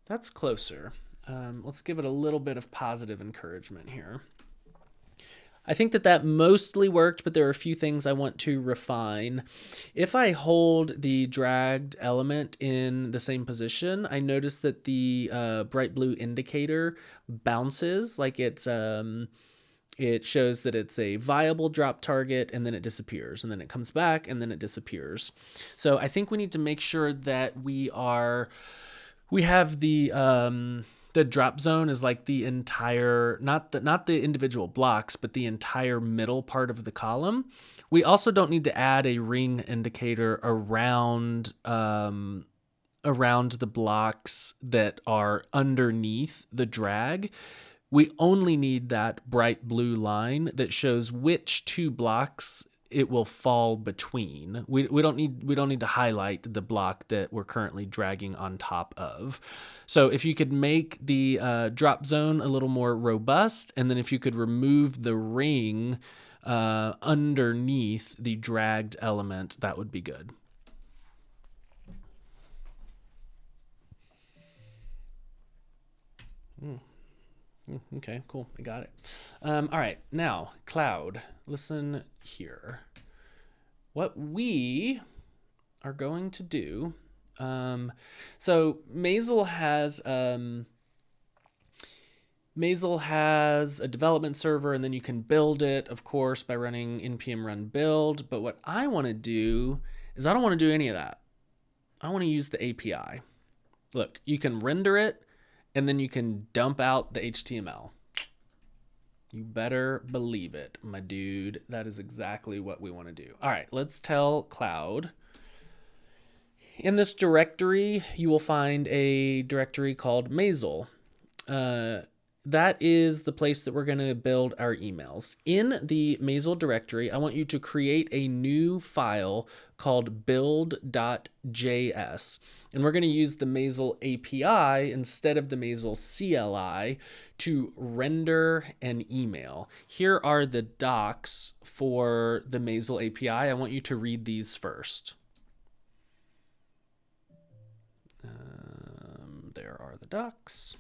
A: That's closer. Let's give it a little bit of positive encouragement here. I think that that mostly worked, but there are a few things I want to refine. If I hold the dragged element in the same position, I notice that the bright blue indicator bounces, like it shows that it's a viable drop target, and then it disappears, and then it comes back, and then it disappears. So I think we need to make sure that we have the drop zone is like the entire, not the individual blocks, but the entire middle part of the column. We also don't need to add a ring indicator around the blocks that are underneath the drag. We only need that bright blue line that shows which two blocks it will fall between. We don't need to highlight the block that we're currently dragging on top of. So if you could make the drop zone a little more robust, and then if you could remove the ring underneath the dragged element, that would be good. Okay, cool. I got it. All right, now Claude, listen here. What we are going to do, so Maizzle has a development server, and then you can build it, of course, by running npm run build. But what I want to do is I don't want to do any of that. I want to use the API. Look, you can render it, and then you can dump out the HTML. You better believe it, my dude. That is exactly what we want to do. All right, let's tell Claude. In this directory, you will find a directory called Maizzle. That is the place that we're going to build our emails. In the Maizzle directory, I want you to create a new file called build.js. And we're going to use the Maizzle API instead of the Maizzle CLI to render an email. Here are the docs for the Maizzle API. I want you to read these first. There are the docs.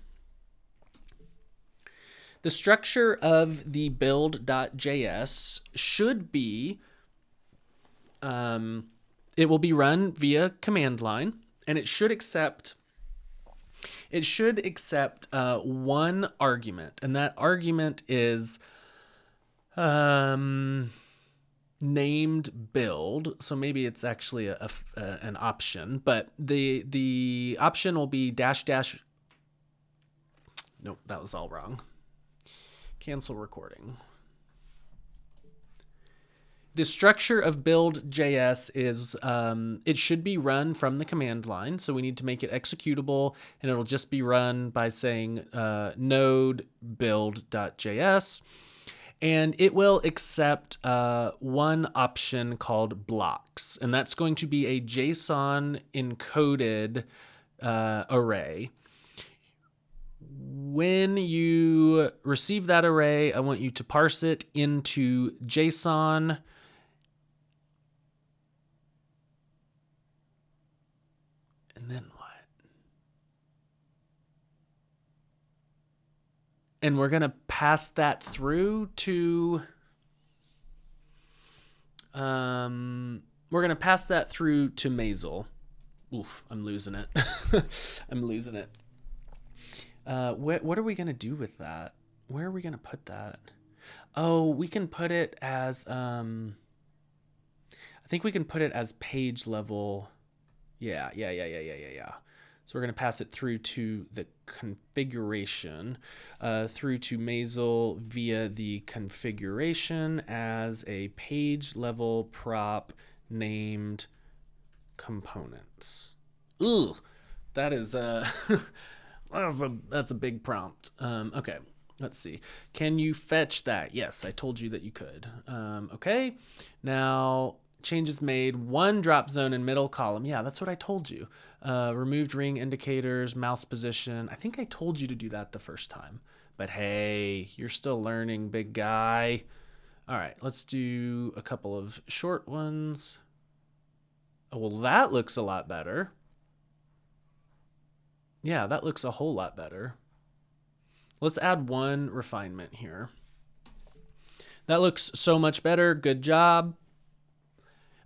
A: The structure of the build.js should be, it will be run via command line, and it should accept one argument, and that argument is named build. So maybe it's actually an option, but the option will be dash. Nope, that was all wrong. Cancel recording. The structure of build.js is it should be run from the command line. So we need to make it executable, and it'll just be run by saying node build.js. And it will accept one option called blocks. And that's going to be a JSON encoded array. When you receive that array, I want you to parse it into JSON. And then what? And we're going to pass that through to Maizzle. Oof, I'm losing it. I'm losing it. What are we going to do with that? Where are we going to put that? Oh, we can put it as, I think we can put it as page level. Yeah. So we're going to pass it through to the configuration, through to Maizzle via the configuration as a page level prop named components. Ooh, that is that's a big prompt. Okay, let's see. Can you fetch that? Yes, I told you that you could. Okay, now changes made, one drop zone in middle column. Yeah, that's what I told you. Removed ring indicators, mouse position. I think I told you to do that the first time. But hey, you're still learning, big guy. All right, let's do a couple of short ones. Oh, well, that looks a lot better. Yeah, that looks a whole lot better. Let's add one refinement here. That looks so much better. Good job.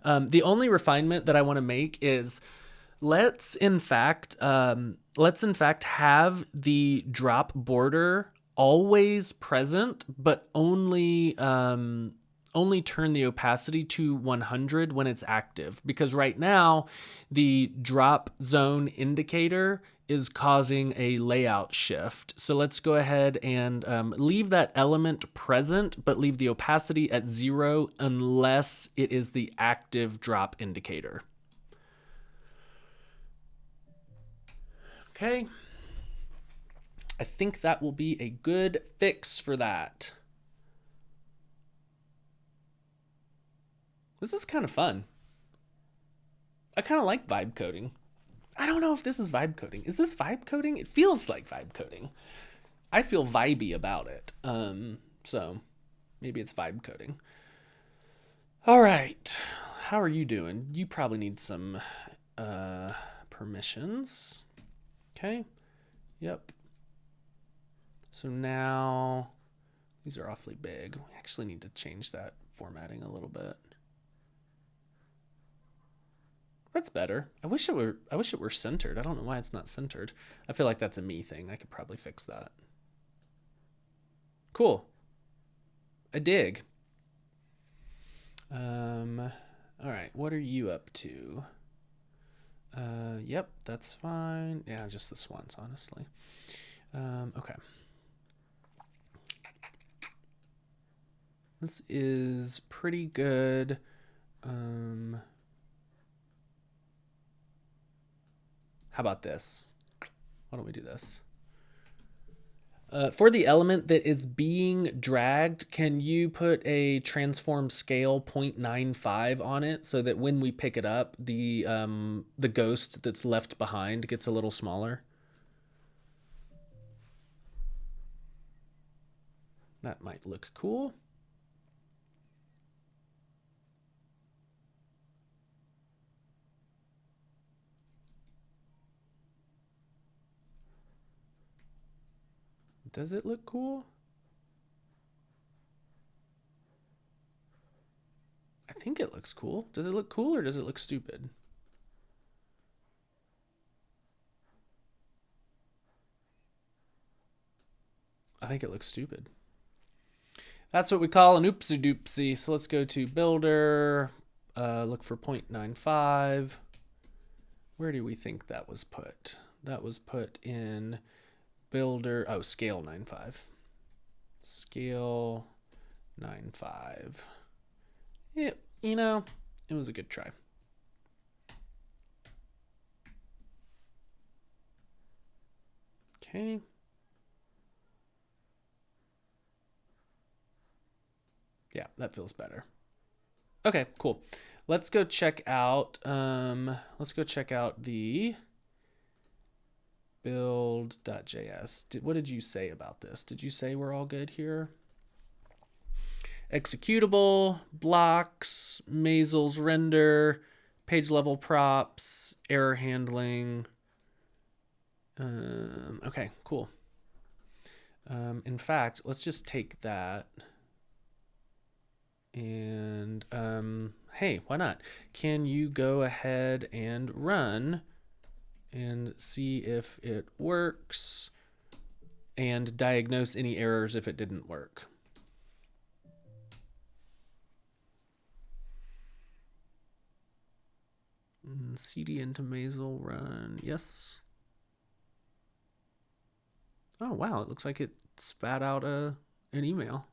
A: The only refinement that I want to make is let's in fact have the drop border always present, but only turn the opacity to 100 when it's active, because right now the drop zone indicator is causing a layout shift. So let's go ahead and leave that element present, but leave the opacity at 0 unless it is the active drop indicator. Okay. I think that will be a good fix for that. This is kind of fun. I kind of like vibe coding. I don't know if this is vibe coding. Is this vibe coding? It feels like vibe coding. I feel vibey about it. So maybe it's vibe coding. All right. How are you doing? You probably need some permissions. Okay. Yep. So now these are awfully big. We actually need to change that formatting a little bit. That's better. I wish it were centered. I don't know why it's not centered. I feel like that's a me thing. I could probably fix that. Cool. I dig. All right, what are you up to? Yep, that's fine. Yeah, just this once, honestly. Okay. This is pretty good. How about this? Why don't we do this? For the element that is being dragged, can you put a transform scale 0.95 on it so that when we pick it up, the ghost that's left behind gets a little smaller? That might look cool. Does it look cool? I think it looks cool. Does it look cool or does it look stupid? I think it looks stupid. That's what we call an oopsie doopsie. So let's go to builder, look for 0.95. Where do we think that was put? That was put in builder, oh, scale 95. Scale 95. Yeah, you know, it was a good try. Okay. Yeah, that feels better. Okay, cool. Let's go check out the build.js. What did you say about this? Did you say we're all good here? Executable, blocks, Maizzle's render, page level props, error handling. Okay, cool. In fact, let's just take that and hey, why not? Can you go ahead and run and see if it works and diagnose any errors if it didn't work? CD into Maizzle run, yes. Oh wow, it looks like it spat out an email.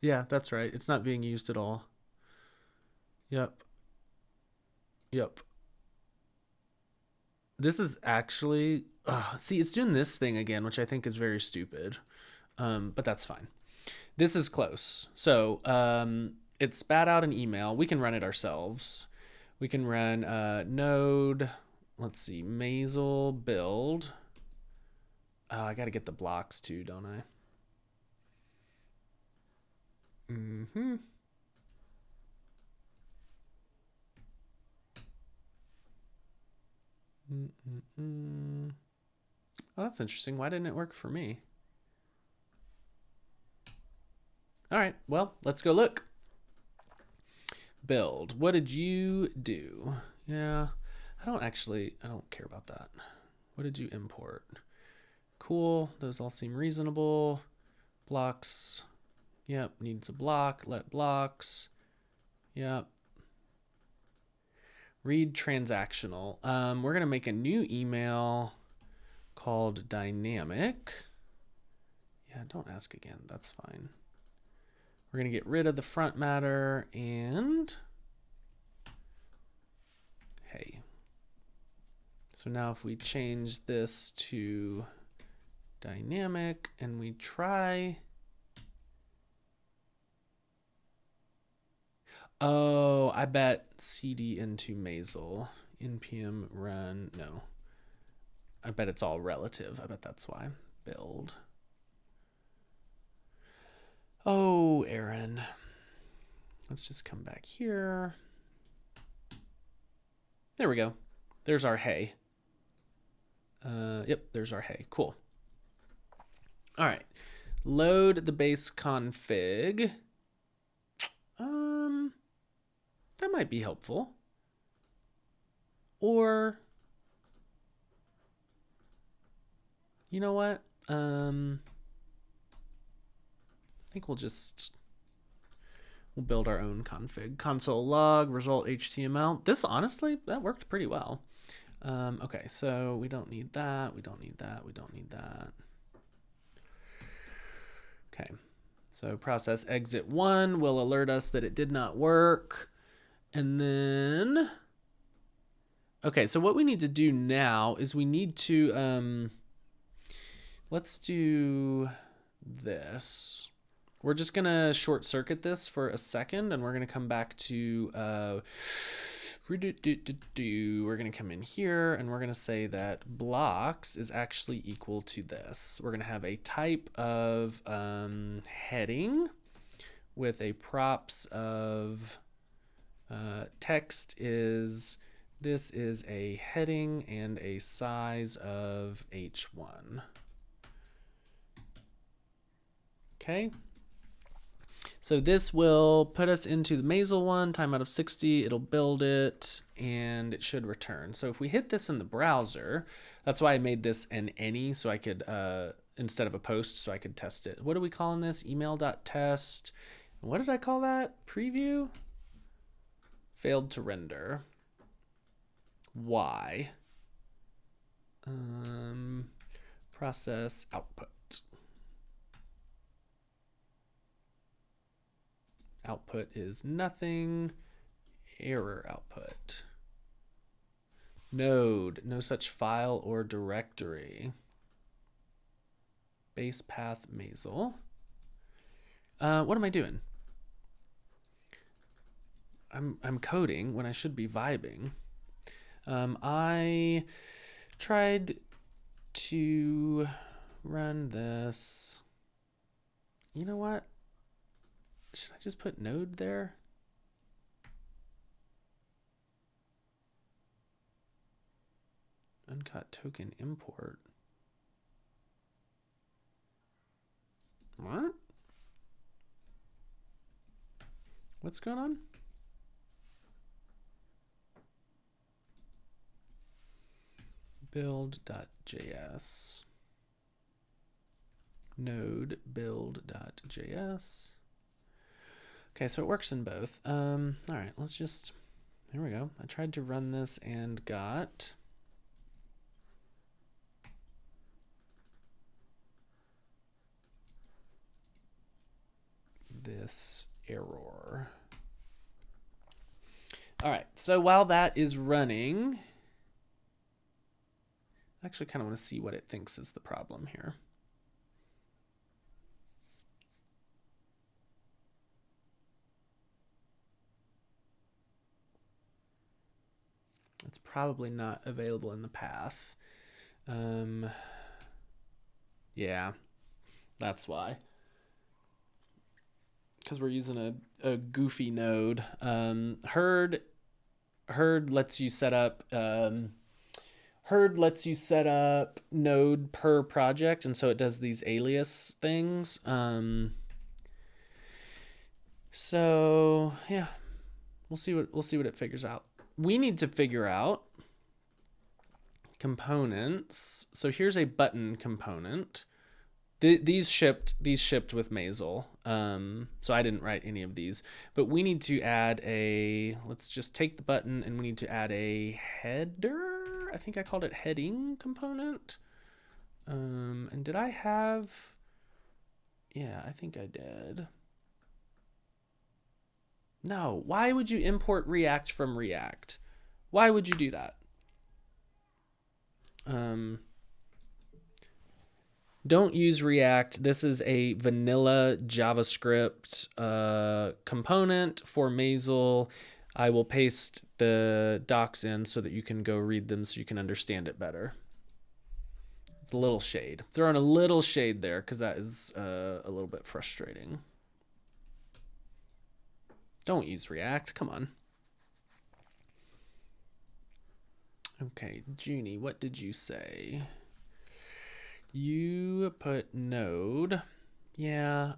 A: Yeah, that's right. It's not being used at all. Yep. Yep. This is actually, see, it's doing this thing again, which I think is very stupid. But that's fine. This is close. So it spat out an email. We can run it ourselves. We can run node let's see, Maizzle build. Oh, I got to get the blocks too, don't I? Oh, that's interesting. Why didn't it work for me? All right, well, let's go look. Build. What did you do? Yeah, I don't care about that. What did you import? Cool, those all seem reasonable. Blocks. Yep, needs a block. Let blocks. Yep. Read transactional. We're going to make a new email called dynamic. Yeah, don't ask again. That's fine. We're going to get rid of the front matter and hey. So now if we change this to dynamic and we try. Oh, I bet cd into Maizzle, npm run, no. I bet it's all relative. I bet that's why. Build. Oh, Aaron. Let's just come back here. There we go. There's our hey. Yep, there's our hey. Cool. All right. Load the base config. That might be helpful. Or, you know what? I think we'll build our own config. Console log, result HTML. This, honestly, that worked pretty well. Okay, so we don't need that. We don't need that. We don't need that. Okay, so process exit 1 will alert us that it did not work. And then, okay, so what we need to do now is we need to, let's do this. We're just gonna short circuit this for a second and we're gonna come back to, we're gonna come in here and we're gonna say that blocks is actually equal to this. We're gonna have a type of heading with a props of text is, this is a heading and a size of h1. Okay. So this will put us into the Maizzle one, time out of 60, it'll build it, and it should return. So if we hit this in the browser, that's why I made this an any, so I could, instead of a post, so I could test it. What are we calling this? Email.test. What did I call that? Preview? Failed to render. Why? Process output. Output is nothing. Error output. Node, no such file or directory. Base path Maizzle. What am I doing? I'm coding when I should be vibing. I tried to run this. You know what? Should I just put node there? Uncut token import. What? What's going on? Build.js. Node build.js. Okay, so it works in both. All right, let's just, there we go. I tried to run this and got this error. All right, so while that is running, I actually kind of want to see what it thinks is the problem here. It's probably not available in the path. Yeah, that's why. Because we're using a goofy node. Herd lets you set up node per project, and so it does these alias things. So yeah, we'll see what it figures out. We need to figure out components. So here's a button component. These shipped with Maizzle. So I didn't write any of these, but we need to add let's just take the button and we need to add a header. I think I called it heading component. And did I have, yeah, I think I did. No, why would you import React from React? Why would you do that? Don't use React. This is a vanilla JavaScript component for Maizzle. I will paste the docs in so that you can go read them so you can understand it better. It's a little shade. Throwing a little shade there because that is a little bit frustrating. Don't use React. Come on. Okay, Junie, what did you say? You put node. Yeah.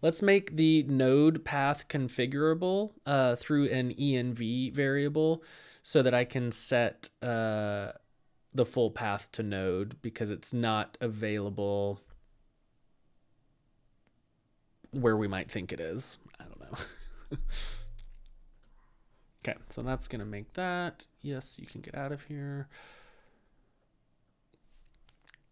A: Let's make the node path configurable through an env variable so that I can set the full path to node because it's not available where we might think it is. I don't know. Okay, so that's going to make that. Yes, you can get out of here.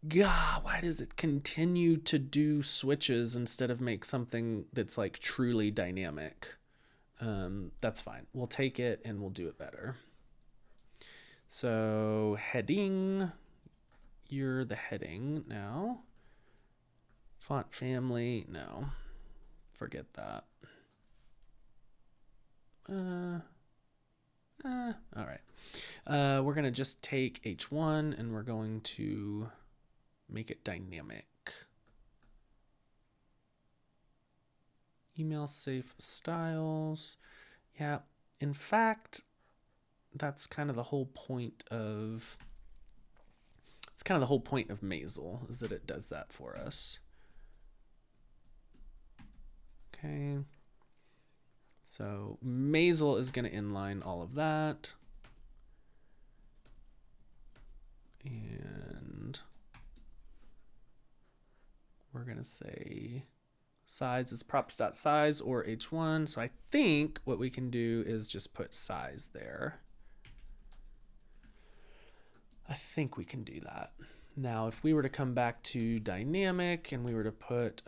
A: God, why does it continue to do switches instead of make something that's like truly dynamic? That's fine. We'll take it and we'll do it better. So heading, you're the heading now. Font family, no. Forget that. All right. We're going to just take H1 and we're going to make it dynamic. Email safe styles. Yeah. In fact, that's kind of the whole point of Maizzle is that it does that for us. Okay. So Maizzle is going to inline all of that. And we're going to say size is props.size or h1. So I think what we can do is just put size there. I think we can do that. Now, if we were to come back to dynamic and we were to put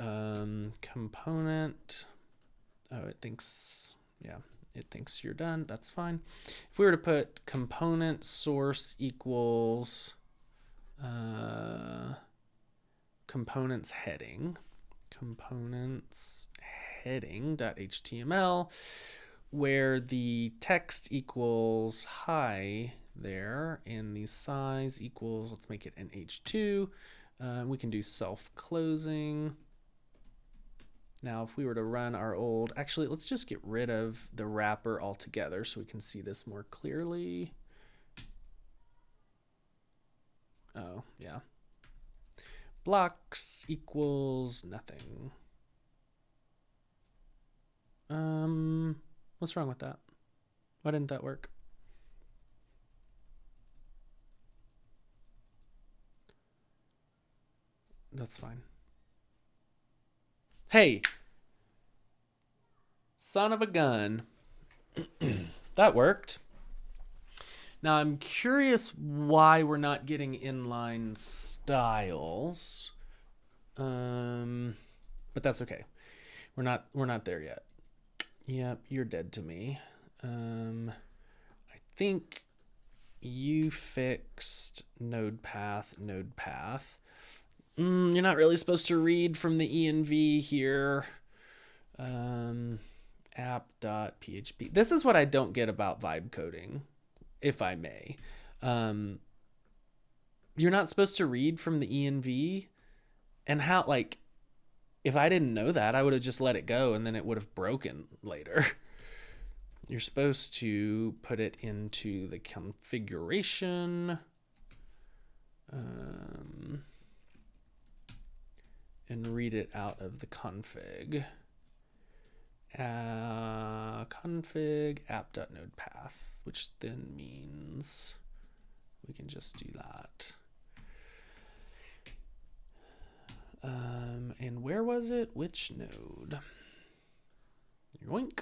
A: component, oh, it thinks you're done. That's fine. If we were to put component source equals components heading .html, where the text equals hi there and the size equals, let's make it an h2. We can do self-closing. Now, if we were to run our old, actually, let's just get rid of the wrapper altogether so we can see this more clearly. Oh, yeah. Blocks equals nothing. What's wrong with that? Why didn't that work? That's fine. Hey, son of a gun. That worked. Now I'm curious why we're not getting inline styles. But that's okay. We're not there yet. Yep, you're dead to me. I think you fixed node path. You're not really supposed to read from the env here. App.php. This is what I don't get about vibe coding, if I may. You're not supposed to read from the env, and how, like, if I didn't know that, I would have just let it go and then it would have broken later. You're supposed to put it into the configuration and read it out of the config. Config app.nodepath, which then means we can just do that. And where was it? Which node? Yoink.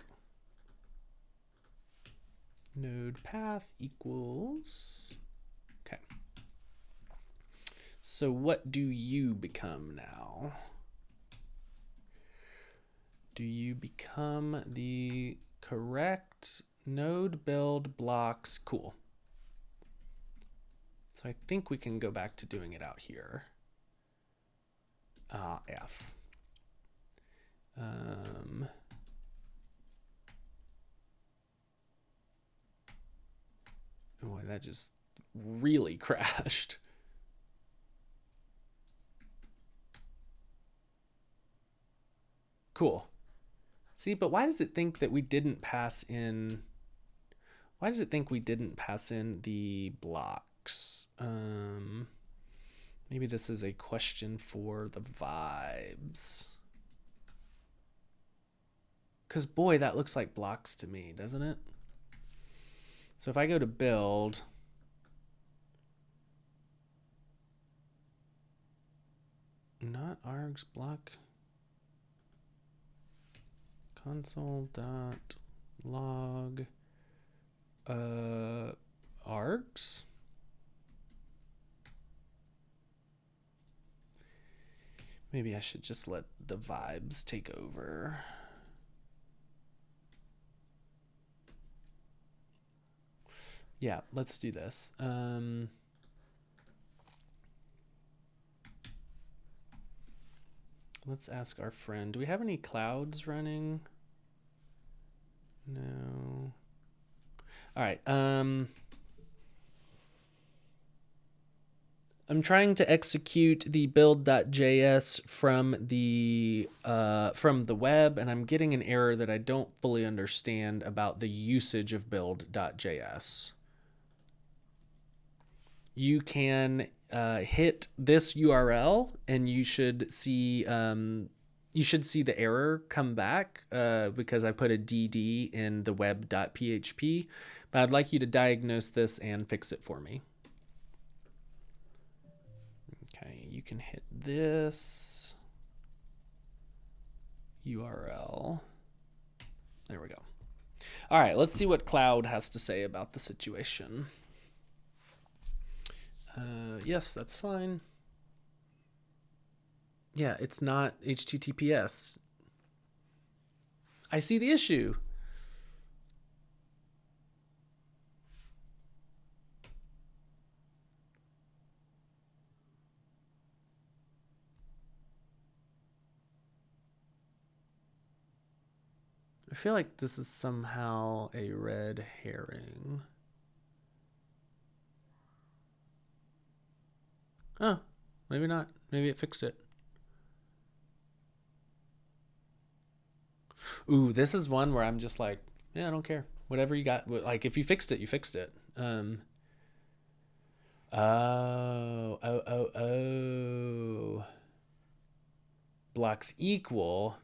A: Node path equals. Okay. So what do you become now? Do you become the correct node build blocks? Cool. So I think we can go back to doing it out here. F. Boy, that just really crashed. Cool. See, but why does it think that we didn't pass in? Why does it think we didn't pass in the blocks? Maybe this is a question for the vibes. Because boy, that looks like blocks to me, doesn't it? So if I go to build, not args block, console.log args. Maybe I should just let the vibes take over. Yeah, let's do this. Let's ask our friend, do we have any clouds running? No. All right. I'm trying to execute the build.js from the web, and I'm getting an error that I don't fully understand about the usage of build.js. You can hit this URL, and you should see the error come back because I put a DD in the web.php. But I'd like you to diagnose this and fix it for me. Okay, you can hit this URL. There we go. All right, let's see what Claude has to say about the situation. Yes, that's fine. Yeah, it's not HTTPS. I see the issue. I feel like this is somehow a red herring. Oh, maybe not. Maybe it fixed it. Ooh, this is one where I'm just like, yeah, I don't care. Whatever you got. Like, if you fixed it, you fixed it. Oh. Blocks equal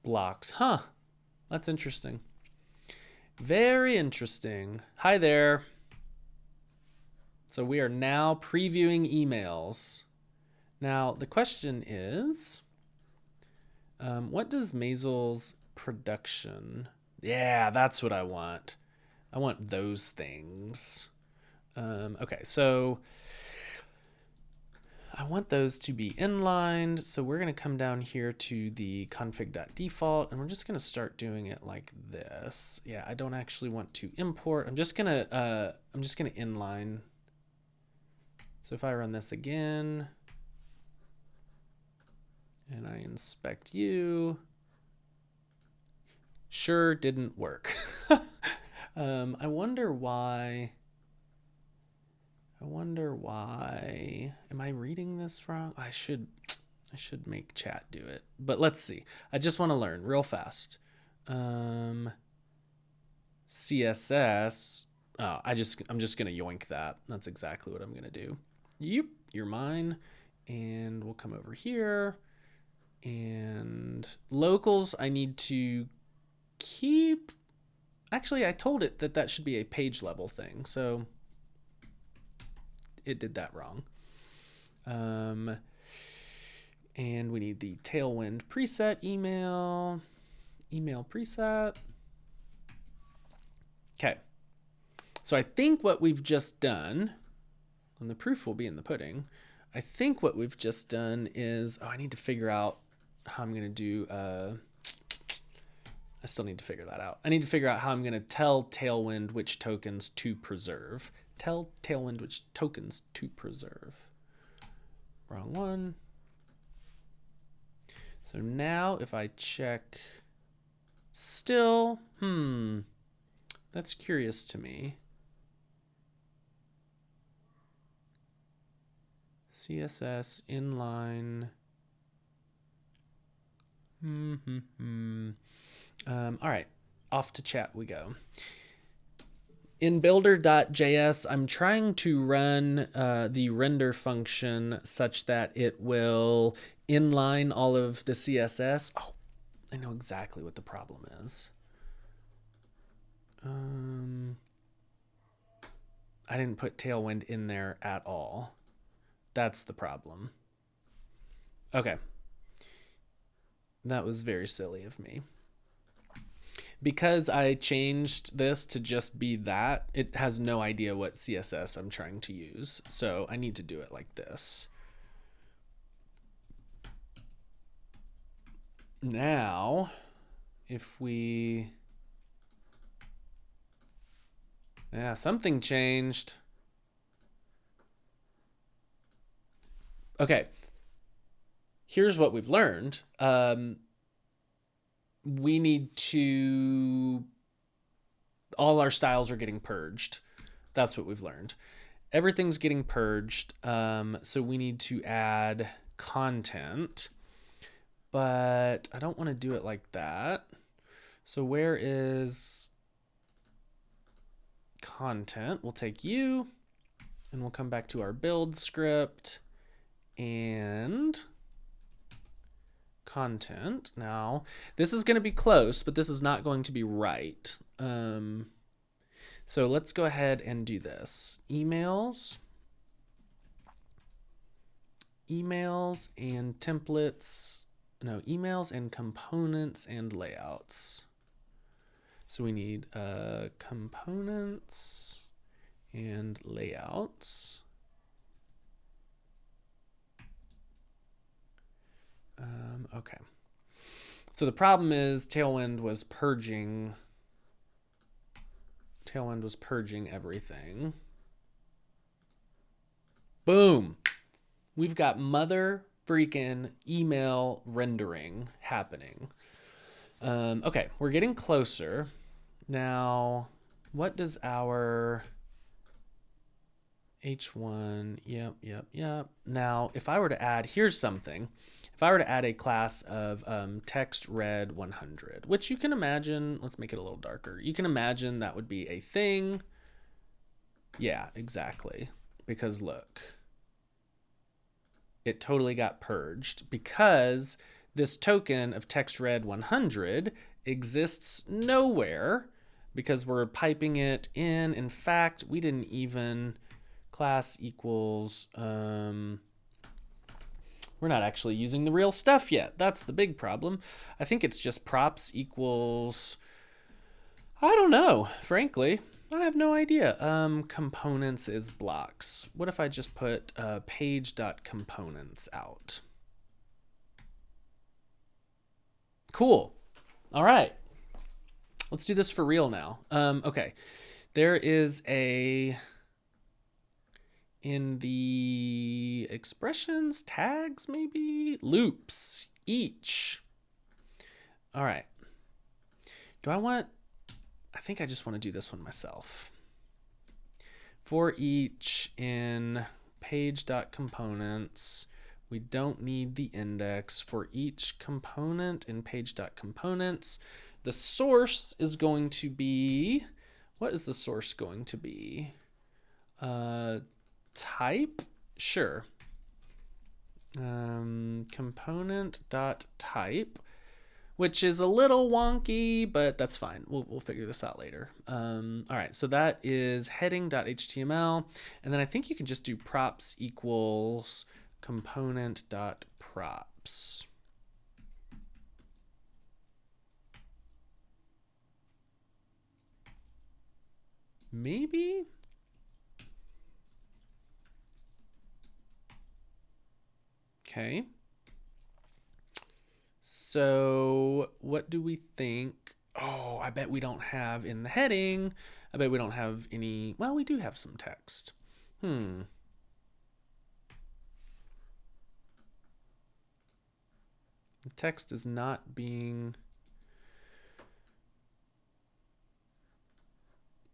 A: blocks. Huh. That's interesting. Very interesting. Hi there. So we are now previewing emails. Now, the question is, what does Maizzle's production? Yeah, that's what I want. I want those things. Okay, so I want those to be inlined. So we're going to come down here to the config.default, and we're just going to start doing it like this. Yeah, I don't actually want to import. I'm just going to inline. So if I run this again and I inspect you, Sure didn't work. I wonder why. Am I reading this wrong? I should make chat do it. But let's see. I just want to learn real fast. CSS. Oh, I'm just gonna yoink that. That's exactly what I'm gonna do. Yep, you're mine. And we'll come over here. And locals, I need to keep. Actually, I told it that should be a page level thing, so it did that wrong. And we need the Tailwind preset email preset. Okay. So I think what we've just done, and the proof will be in the pudding, I think what we've just done is, I need to figure out how I'm going to do, I still need to figure that out. I need to figure out how I'm going to tell Tailwind which tokens to preserve. Tell Tailwind which tokens to preserve. Wrong one. So now if I check still, that's curious to me. CSS inline. All right, off to chat we go. In builder.js, I'm trying to run the render function such that it will inline all of the CSS. Oh, I know exactly what the problem is. I didn't put Tailwind in there at all. That's the problem. Okay. That was very silly of me. Because I changed this to just be that, it has no idea what CSS I'm trying to use. So I need to do it like this. Now, if we... Yeah, something changed. Okay. Here's what we've learned. We need to, all our styles are getting purged. That's what we've learned. Everything's getting purged. So we need to add content, but I don't want to do it like that. So where is content? We'll take you and we'll come back to our build script and content. Now, this is going to be close, but this is not going to be right. So let's go ahead and do this. Emails and templates. No, emails and components and layouts. So we need components and layouts. Okay. So the problem is Tailwind was purging everything. Boom. We've got mother freaking email rendering happening. Okay, we're getting closer. Now, what does our H1, yep. Now, if I were to add, here's something. If I were to add a class of text red 100, which you can imagine, let's make it a little darker. You can imagine that would be a thing. Yeah, exactly. Because look, it totally got purged because this token of text red 100 exists nowhere because we're piping it in. In fact, we didn't even class equals, we're not actually using the real stuff yet. That's the big problem. I think it's just props equals, I don't know, frankly. I have no idea. Components is blocks. What if I just put page.components out? Cool. All right. Let's do this for real now. Okay. There is a... in the expressions, tags maybe, loops, each. All right. I think I just want to do this one myself. For each in page.components, we don't need the index. For each component in page.components, the source is going to be, what is the source going to be? Type? Sure. Component.type, which is a little wonky, but that's fine. We'll figure this out later. All right, so that is heading.html. And then I think you can just do props equals component.props. Maybe? Okay. So what do we think? Oh, I bet we don't have in the heading. I bet we don't have any. Well, we do have some text. The text is not being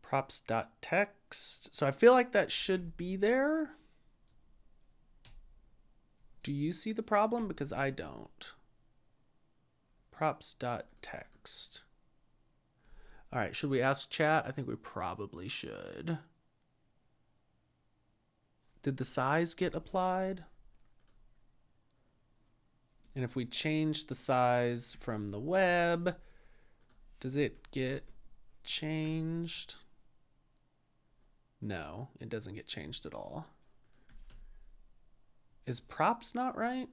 A: props.text. So I feel like that should be there. Do you see the problem? Because I don't. Props.text. All right, should we ask chat? I think we probably should. Did the size get applied? And if we change the size from the web, does it get changed? No, it doesn't get changed at all. Is props not right?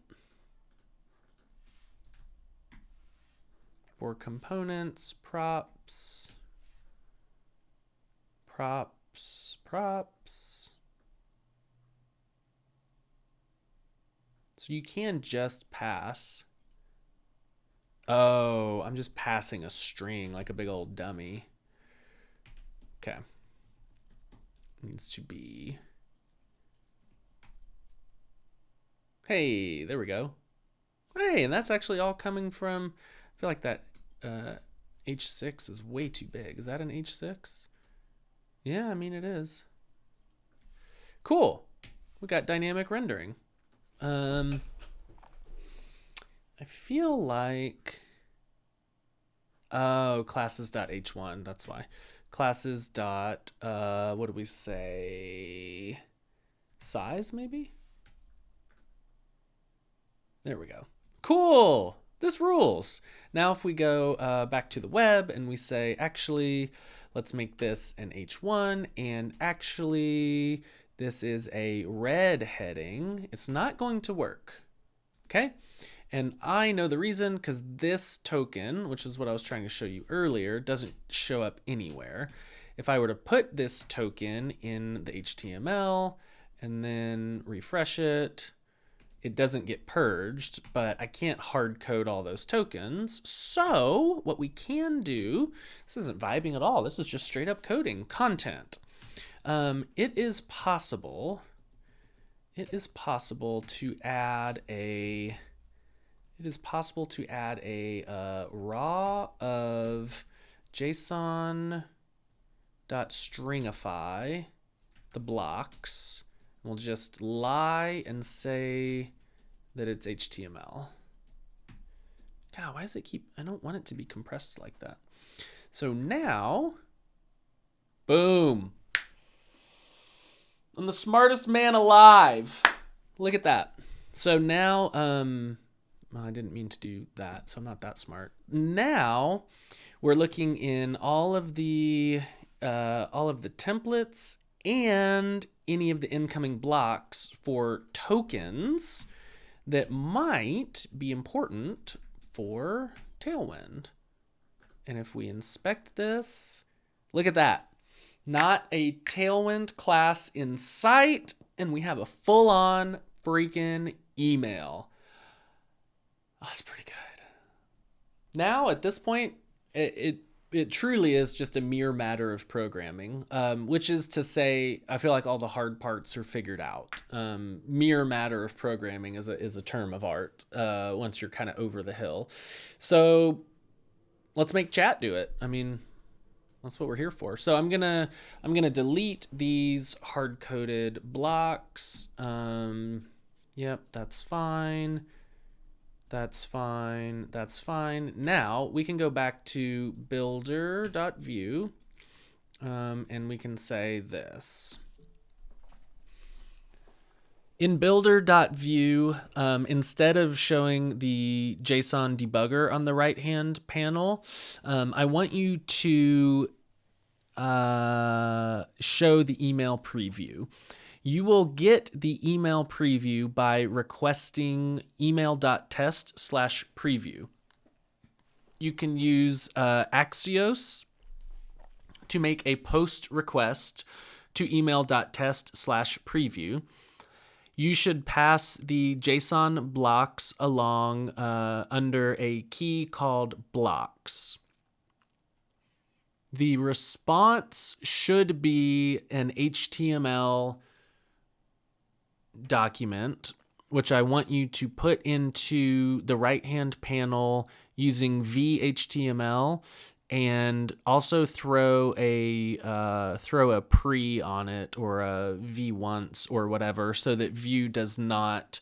A: For components, props. So you can just pass. Oh, I'm just passing a string like a big old dummy. Okay. Needs to be. Hey, there we go. Hey, and that's actually all coming from, I feel like that H6 is way too big. Is that an H6? Yeah, I mean it is. Cool. We got dynamic rendering. I feel like, oh, classes.h1, that's why. Classes dot, what do we say? Size, maybe? There we go. Cool. This rules. Now if we go back to the web and we say, actually, let's make this an H1, and actually this is a red heading, it's not going to work. Okay? And I know the reason, because this token, which is what I was trying to show you earlier, doesn't show up anywhere. If I were to put this token in the HTML and then refresh it, it doesn't get purged, but I can't hard code all those tokens. So what we can do, this isn't vibing at all. This is just straight up coding content. It is possible to add a raw of JSON.stringify the blocks. We'll just lie and say that it's HTML. God, why does it keep, I don't want it to be compressed like that. So now, boom. I'm the smartest man alive. Look at that. So now, well, I didn't mean to do that, so I'm not that smart. Now, we're looking in all of the templates and any of the incoming blocks for tokens that might be important for Tailwind. And if we inspect this, look at that. Not a Tailwind class in sight, and we have a full-on freaking email. Oh, that's pretty good. Now, at this point, it truly is just a mere matter of programming, which is to say, I feel like all the hard parts are figured out. Mere matter of programming is a term of art once you're kind of over the hill. So let's make chat do it. I mean, that's what we're here for. So I'm gonna delete these hard-coded blocks. Yep, that's fine. That's fine. That's fine. Now we can go back to builder.view, and we can say this. In builder.view, instead of showing the JSON debugger on the right-hand panel, I want you to show the email preview. You will get the email preview by requesting email.test/preview. You can use Axios to make a post request to email.test/preview. You should pass the JSON blocks along under a key called blocks. The response should be an HTML document, which I want you to put into the right-hand panel using v-HTML, and also throw a pre on it, or a v-once or whatever, so that Vue does not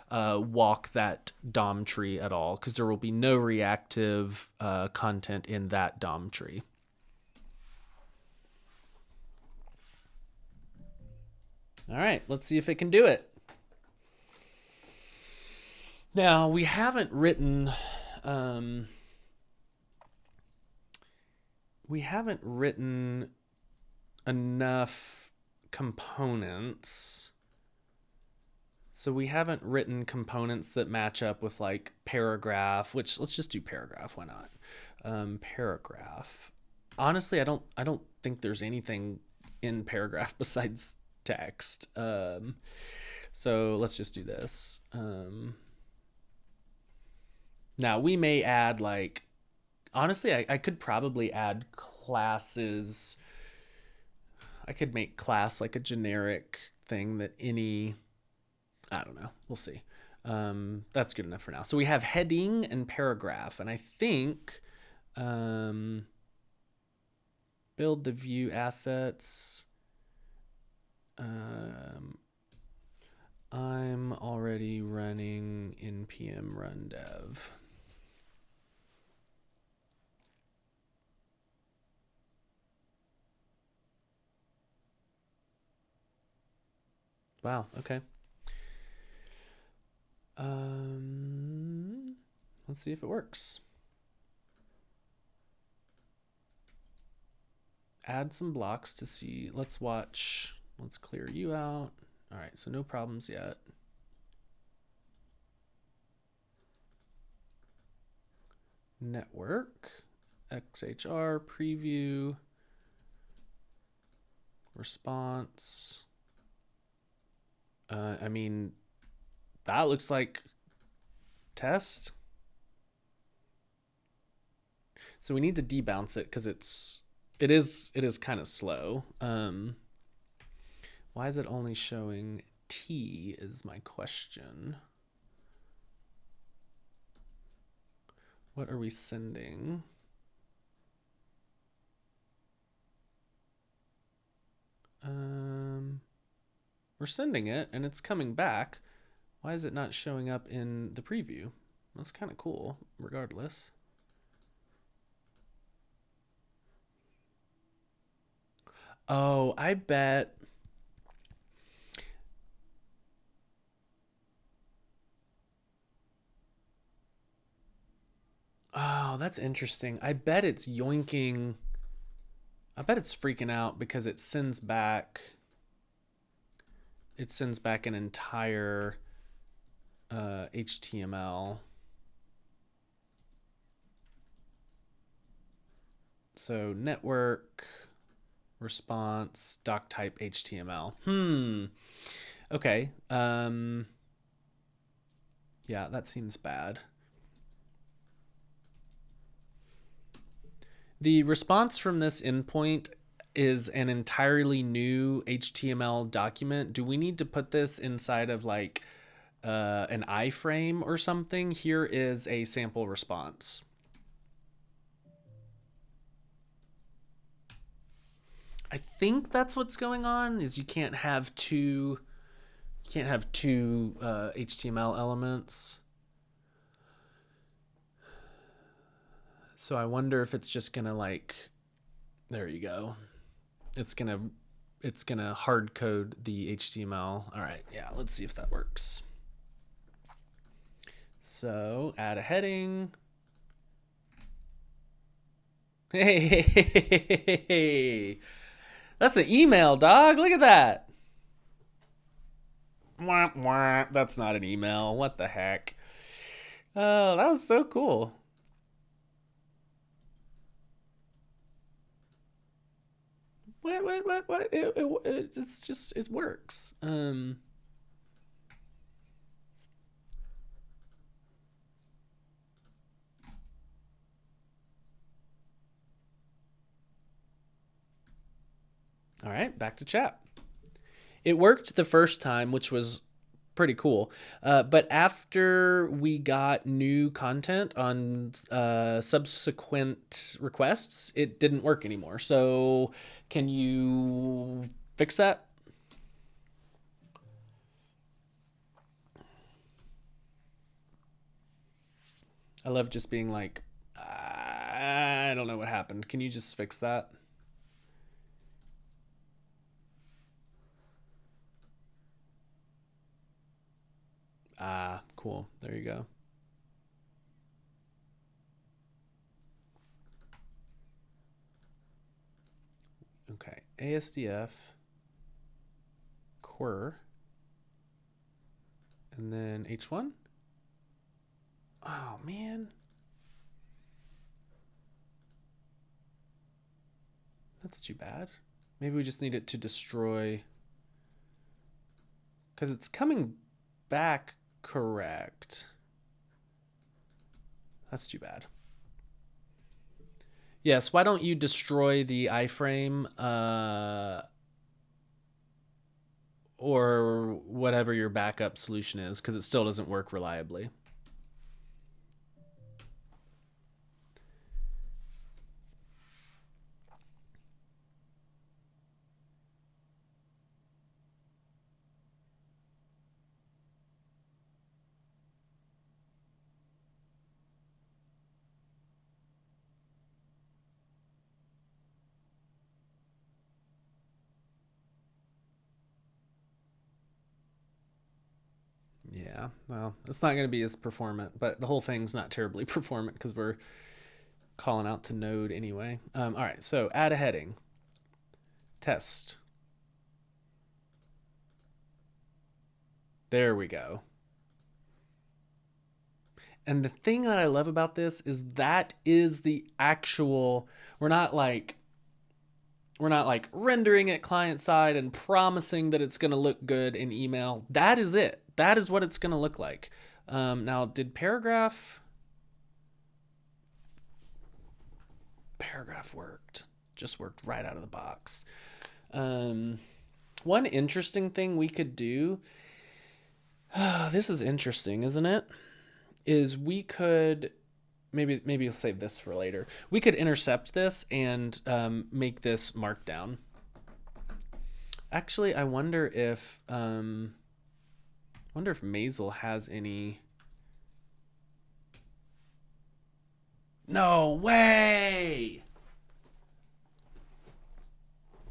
A: walk that DOM tree at all, because there will be no reactive content in that DOM tree. All right, let's see if it can do it. Now, we haven't written enough components. So we haven't written components that match up with like paragraph, which let's just do paragraph. Why not? Paragraph. Honestly, I don't think there's anything in paragraph besides text. So let's just do this. Now we may add, like, honestly, I could probably add classes. I could make class like a generic thing that any, I don't know, we'll see. That's good enough for now. So we have heading and paragraph, and I think build the Vue assets. I'm already running npm run dev. Wow, okay. Let's see if it works. Add some blocks to see. Let's watch. Let's clear you out. All right, so no problems yet. Network, XHR, preview, response. I mean, that looks like test. So we need to debounce it because it is kind of slow. Why is it only showing T is my question. What are we sending? We're sending it and it's coming back. Why is it not showing up in the preview? That's kind of cool, regardless. Oh, I bet. Oh, that's interesting. I bet it's yoinking. I bet it's freaking out because it sends back an entire HTML. So network response doc type HTML. Okay. Yeah, that seems bad. The response from this endpoint is an entirely new HTML document. Do we need to put this inside of like an iframe or something? Here is a sample response. I think that's what's going on, is you can't have two HTML elements. So I wonder if it's just gonna like, there you go. It's gonna hard code the HTML. All right, yeah, let's see if that works. So add a heading. Hey, that's an email, dog. Look at that. Wah, wah. That's not an email. What the heck? Oh, that was so cool. What? It's just, it works. All right, back to chat. It worked the first time, which was pretty cool. But after we got new content on subsequent requests, it didn't work anymore. So can you fix that? I love just being like, I don't know what happened. Can you just fix that? Ah, cool. There you go. Okay, ASDF, quer, and then H1. Oh, man. That's too bad. Maybe we just need it to destroy, because it's coming back correct. That's too bad. Yes, why don't you destroy the iframe or whatever your backup solution is, because it still doesn't work reliably. Yeah, well, it's not going to be as performant, but the whole thing's not terribly performant because we're calling out to Node anyway. All right, so add a heading. Test. There we go. And the thing that I love about this is that is the actual, we're not like rendering it client side and promising that it's going to look good in email. That is it. That is what it's going to look like. Now, did paragraph worked? Just worked right out of the box. One interesting thing we could do, this is interesting, isn't it? Is we could, maybe you'll save this for later. We could intercept this and make this Markdown. Actually, I wonder if Maizzle has any. No way!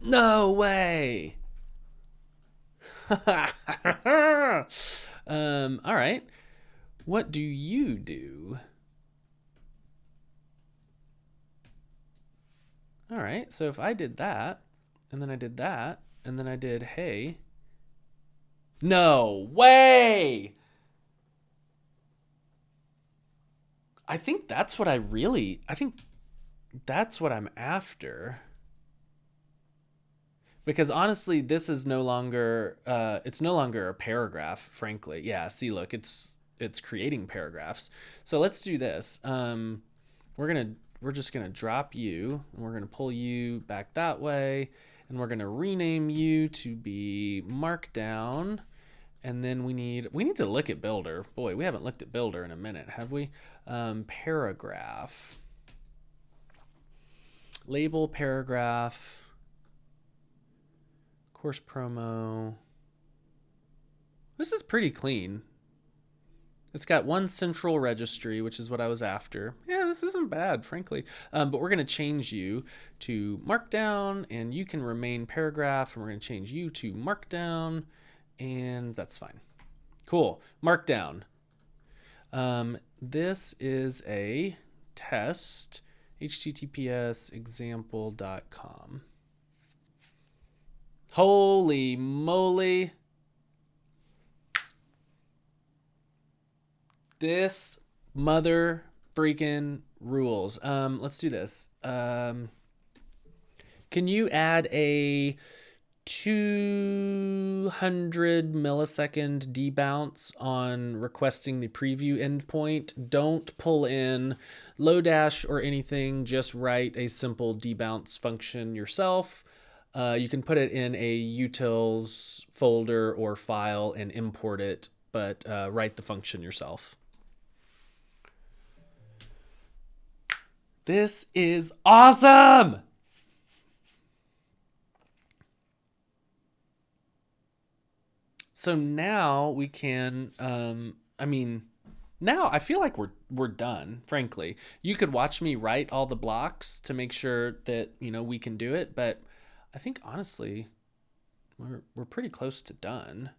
A: No way! All right. What do you do? All right, so if I did that, and then I did that, and then I did, hey. No way! I think that's what I think that's what I'm after. Because honestly, this is no longer, it's no longer a paragraph, frankly. Yeah, see, look, it's creating paragraphs. So let's do this. We're just gonna drop you, and we're gonna pull you back that way, and we're gonna rename you to be Markdown, and then we need to look at Builder. Boy, we haven't looked at Builder in a minute, have we? Paragraph, label paragraph. Course promo. This is pretty clean. It's got one central registry, which is what I was after. Yeah, this isn't bad, frankly. But we're going to change you to Markdown, and you can remain paragraph, and we're going to change you to Markdown, and that's fine. Cool. Markdown. This is a test, https example.com. Holy moly. This mother freaking rules. Let's do this. Can you add a 200 millisecond debounce on requesting the preview endpoint? Don't pull in Lodash or anything. Just write a simple debounce function yourself. You can put it in a utils folder or file and import it, but write the function yourself. This is awesome! So now we can, now I feel like we're done, frankly. You could watch me write all the blocks to make sure that, we can do it, but I think honestly, we're pretty close to done.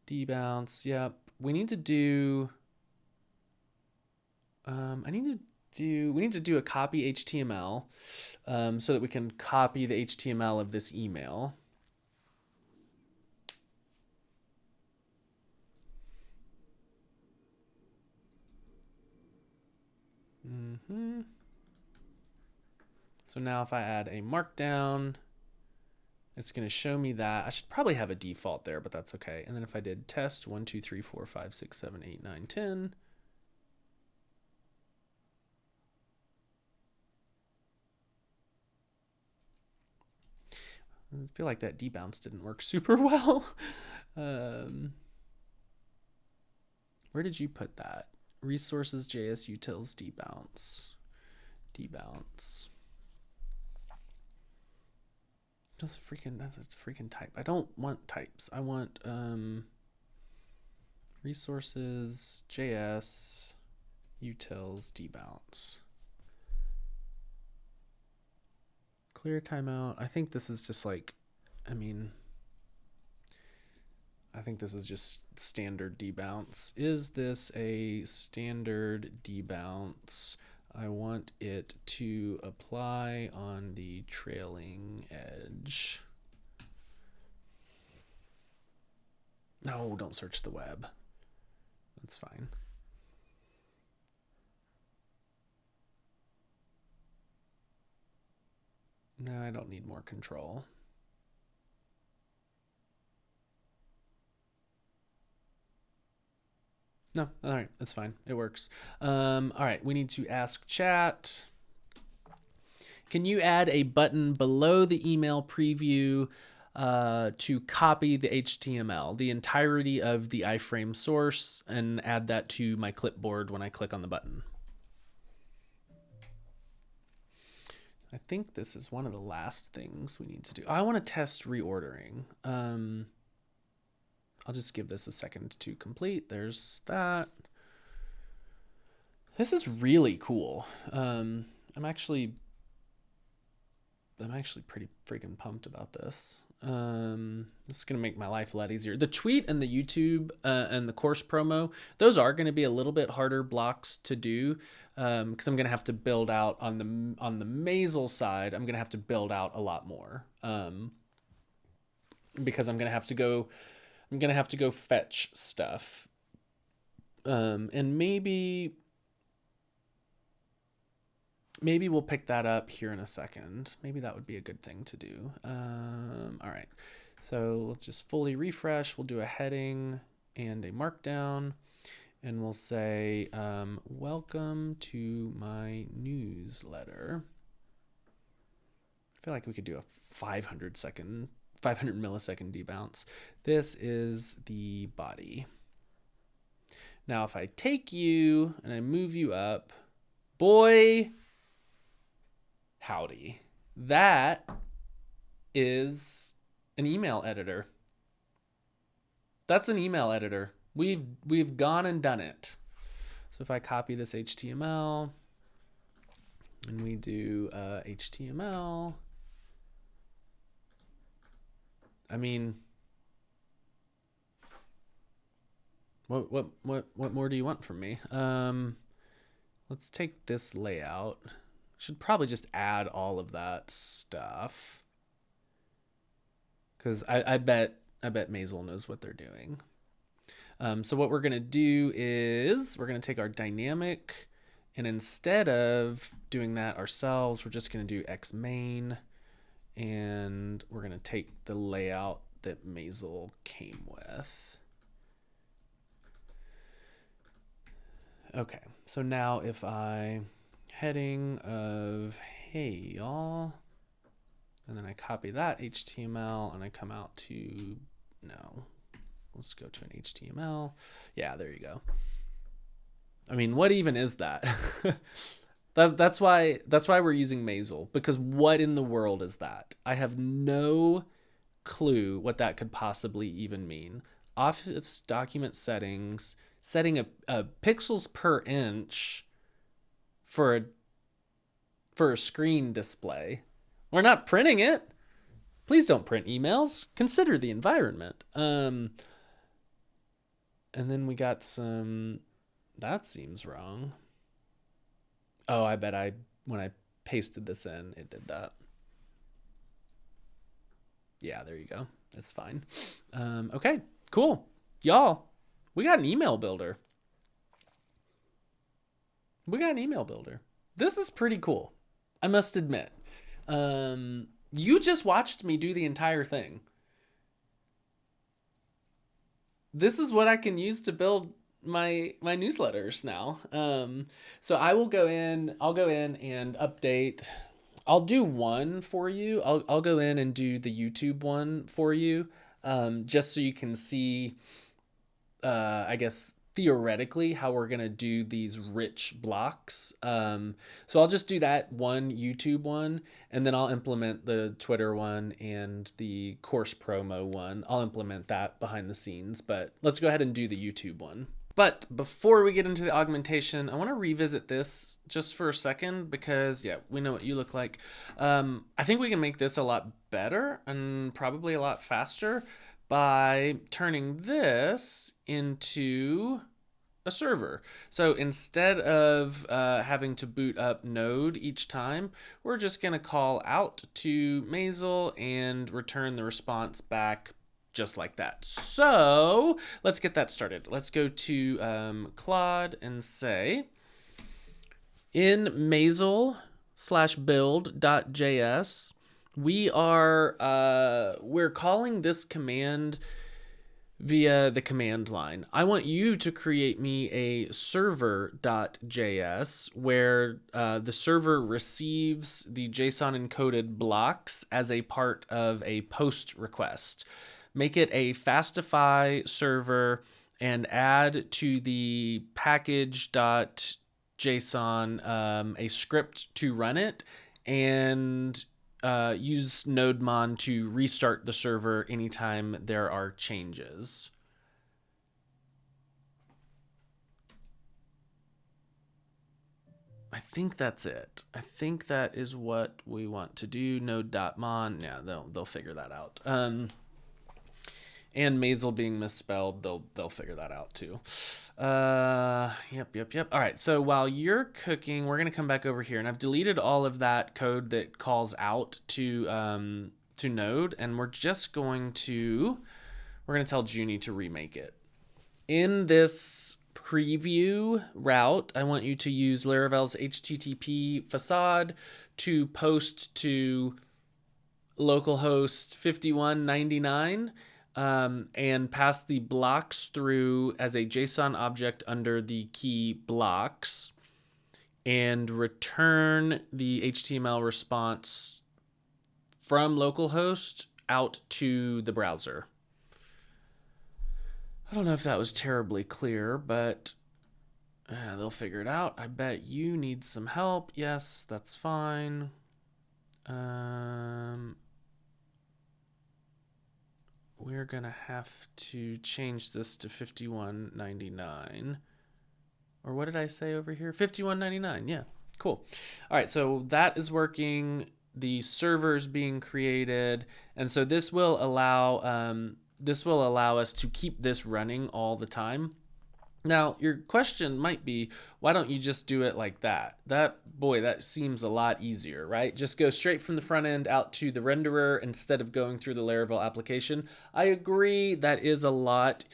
A: Debounce, yep. We need to do, we need to do a copy HTML so that we can copy the HTML of this email. So now if I add a Markdown, it's going to show me that. I should probably have a default there, but that's okay. And then if I did test 1, 2, 3, 4, 5, 6, 7, 8, 9, 10. I feel like that debounce didn't work super well. Where did you put that? Resources, JS, utils, debounce. Debounce. That's a freaking type. I don't want types. I want resources, JS, utils, debounce. Clear timeout. I think this is just like, I think this is just standard debounce. Is this a standard debounce? I want it to apply on the trailing edge. No, don't search the web. That's fine. No, I don't need more control. No, all right, that's fine. It works. All right, we need to ask chat. Can you add a button below the email preview to copy the HTML, the entirety of the iframe source, and add that to my clipboard when I click on the button? I think this is one of the last things we need to do. I want to test reordering. I'll just give this a second to complete. There's that. This is really cool. I'm actually pretty freaking pumped about this. This is going to make my life a lot easier. The tweet and the YouTube and the course promo, those are going to be a little bit harder blocks to do because I'm going to have to build out on the Maizzle side. I'm going to have to build out a lot more because I'm going to have to go fetch stuff. And maybe we'll pick that up here in a second. Maybe that would be a good thing to do. All right, so let's just fully refresh. We'll do a heading and a markdown, and we'll say, welcome to my newsletter. I feel like we could do a 500 millisecond debounce. This is the body. Now, if I take you and I move you up, boy, howdy, that is an email editor. That's an email editor. We've gone and done it. So if I copy this HTML and we do HTML, I mean, what more do you want from me? Let's take this layout. Should probably just add all of that stuff, because I bet Maizzle knows what they're doing. So what we're gonna do is we're gonna take our dynamic, and instead of doing that ourselves, we're just gonna do xmain, and we're gonna take the layout that Maizzle came with. Okay, so now if I heading of hey y'all, and then I copy that HTML and I come out to, no, let's go to an HTML. Yeah, there you go. I mean, what even is that? That's why we're using Maizzle, because what in the world is that? I have no clue what that could possibly even mean. Office document settings, setting a pixels per inch for a screen display. We're not printing it. Please don't print emails. Consider the environment. And then we got some, that seems wrong. Oh, I bet when I pasted this in, it did that. Yeah, there you go. It's fine. Okay, cool. Y'all, we got an email builder. This is pretty cool, I must admit. You just watched me do the entire thing. This is what I can use to build my newsletters now. So I'll go in and update. I'll do one for you. I'll go in and do the YouTube one for you, just so you can see, I guess, theoretically how we're gonna do these rich blocks. So I'll just do that one YouTube one, and then I'll implement the Twitter one and the course promo one. I'll implement that behind the scenes, but let's go ahead and do the YouTube one. But before we get into the augmentation, I want to revisit this just for a second, because yeah, we know what you look like. I think we can make this a lot better and probably a lot faster by turning this into a server. So instead of having to boot up Node each time, we're just going to call out to Maizzle and return the response back just like that. So let's get that started. Let's go to Claude and say, in Maizzle/build.js, we're calling this command via the command line. I want you to create me a server.js where the server receives the JSON encoded blocks as a part of a post request. Make it a Fastify server and add to the package.json a script to run it, and use nodemon to restart the server anytime there are changes. I think that's it. I think that is what we want to do. Node.mon, yeah, they'll figure that out. And Maizzle being misspelled, they'll figure that out too. Yep. All right, so while you're cooking, we're gonna come back over here, and I've deleted all of that code that calls out to Node, and we're going to tell Junie to remake it. In this preview route, I want you to use Laravel's HTTP facade to post to localhost 5199. And pass the blocks through as a JSON object under the key blocks, and return the HTML response from localhost out to the browser. I don't know if that was terribly clear, but they'll figure it out. I bet you need some help. Yes, that's fine. we're gonna have to change this to 51.99. Or what did I say over here? 51.99. Yeah, cool. All right, so that is working. The server's being created, and so this will allow us to keep this running all the time. Now, your question might be, why don't you just do it like that? That seems a lot easier, right? Just go straight from the front end out to the renderer instead of going through the Laravel application. I agree, that is a lot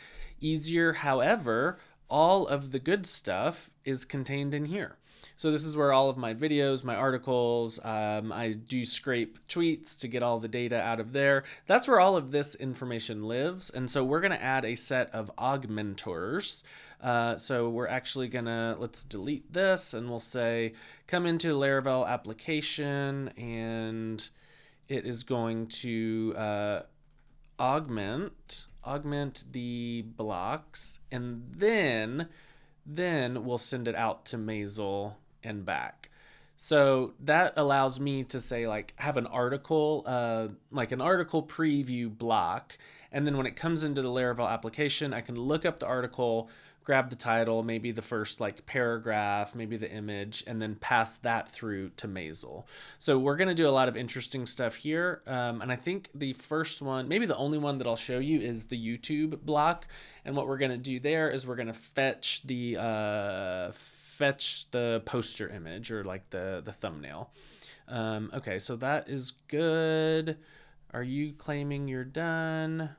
A: easier. However, all of the good stuff is contained in here. So this is where all of my videos, my articles, I do scrape tweets to get all the data out of there. That's where all of this information lives. And so we're going to add a set of augmenters. So we're actually going to, let's delete this and we'll say, come into the Laravel application, and it is going to augment the blocks, and then we'll send it out to Maizzle and back. So that allows me to say, like, have an article, like an article preview block. And then when it comes into the Laravel application, I can look up the article, grab the title, maybe the first like paragraph, maybe the image, and then pass that through to Maizzle. So we're going to do a lot of interesting stuff here. And I think the first one, maybe the only one that I'll show you, is the YouTube block. And what we're going to do there is we're going to fetch the poster image, or like the thumbnail. Okay, so that is good. Are you claiming you're done?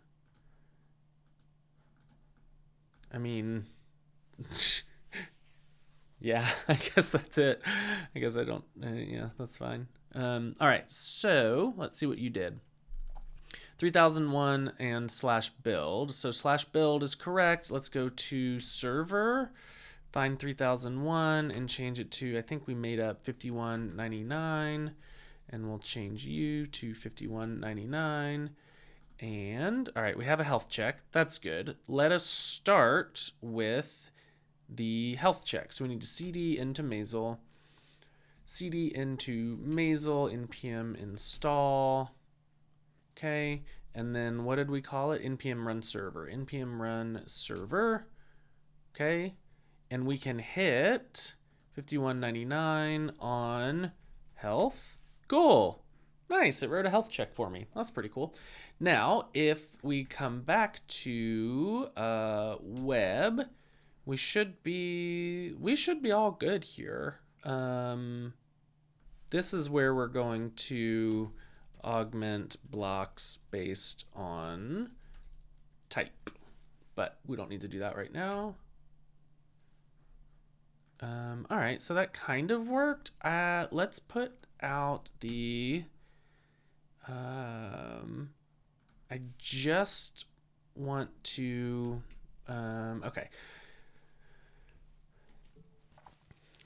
A: I mean, yeah, I guess that's it. I guess I don't, yeah, that's fine. All right, so let's see what you did. 3001 and /build. So /build is correct. Let's go to server, find 3001 and change it to, I think we made up 51.99, and we'll change you to 51.99. And all right, we have a health check. That's good. Let us start with the health check. So we need to cd into Maizzle, npm install. Okay, and then what did we call it? npm run server. Okay, and we can hit 51.99 on health. Cool. Nice, it wrote a health check for me. That's pretty cool. Now, if we come back to web, we should be all good here. This is where we're going to augment blocks based on type, but we don't need to do that right now. All right, so that kind of worked. Let's put out the I just want to, okay.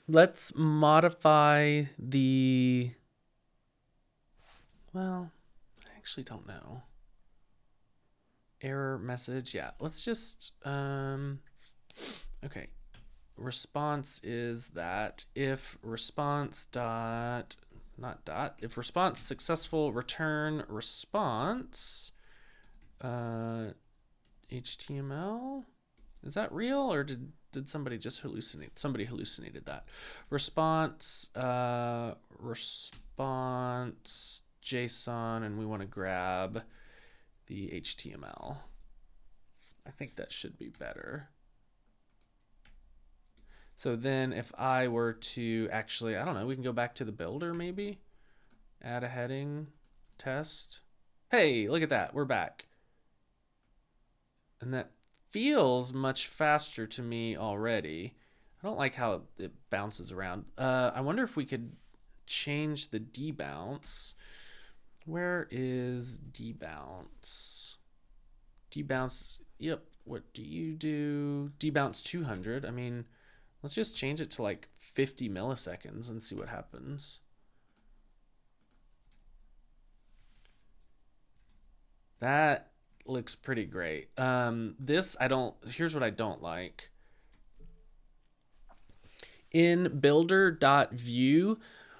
A: Let's modify the, well, I actually don't know. Error message, yeah. Let's just, okay. Response is that if response dot, not dot, if response successful, return response, HTML. Is that real, or did somebody just hallucinate? Somebody hallucinated that. Response, response JSON, and we want to grab the HTML. I think that should be better. So then if I were to actually, I don't know, we can go back to the builder maybe, add a heading, test. Hey, look at that, we're back. And that feels much faster to me already. I don't like how it bounces around. I wonder if we could change the debounce. Where is debounce? Debounce, yep, what do you do? Debounce 200, I mean, let's just change it to like 50 milliseconds and see what happens. That looks pretty great. Here's what I don't like. In builder.view,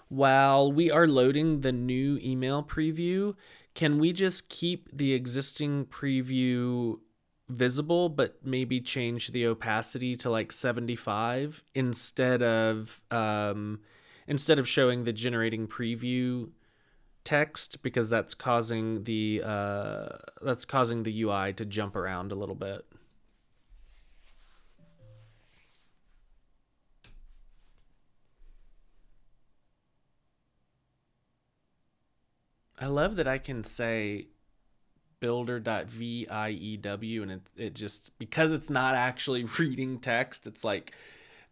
A: while we are loading the new email preview, can we just keep the existing preview visible, but maybe change the opacity to like 75 instead of showing the generating preview text, because that's causing the UI to jump around a little bit. I love that I can say builder.view and it just, because it's not actually reading text, it's like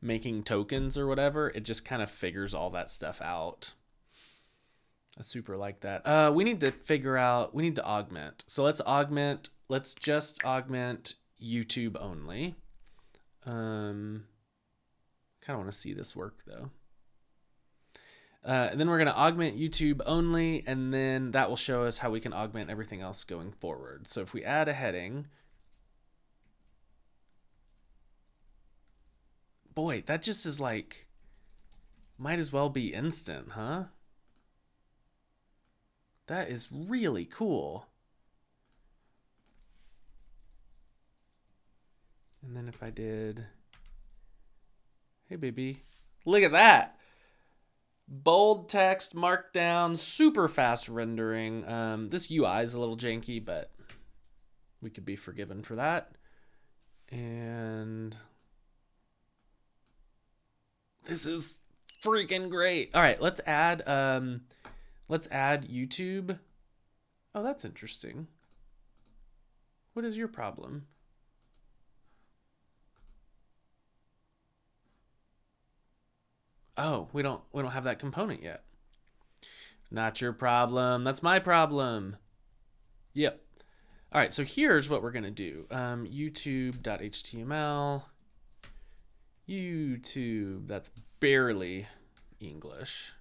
A: making tokens or whatever, it just kind of figures all that stuff out. I super like that. We need to augment. So let's just augment YouTube only. Kind of want to see this work though. And then we're going to augment YouTube only, and then that will show us how we can augment everything else going forward. So if we add a heading, boy, that just is like, might as well be instant, huh? That is really cool. And then if I did, hey baby, look at that. Bold text, markdown, super fast rendering. This UI is a little janky, but we could be forgiven for that. And this is freaking great. All right, let's add YouTube. Oh, that's interesting. What is your problem? Oh, we don't have that component yet. Not your problem. That's my problem. Yep. All right, so here's what we're going to do. YouTube.html. YouTube, that's barely English.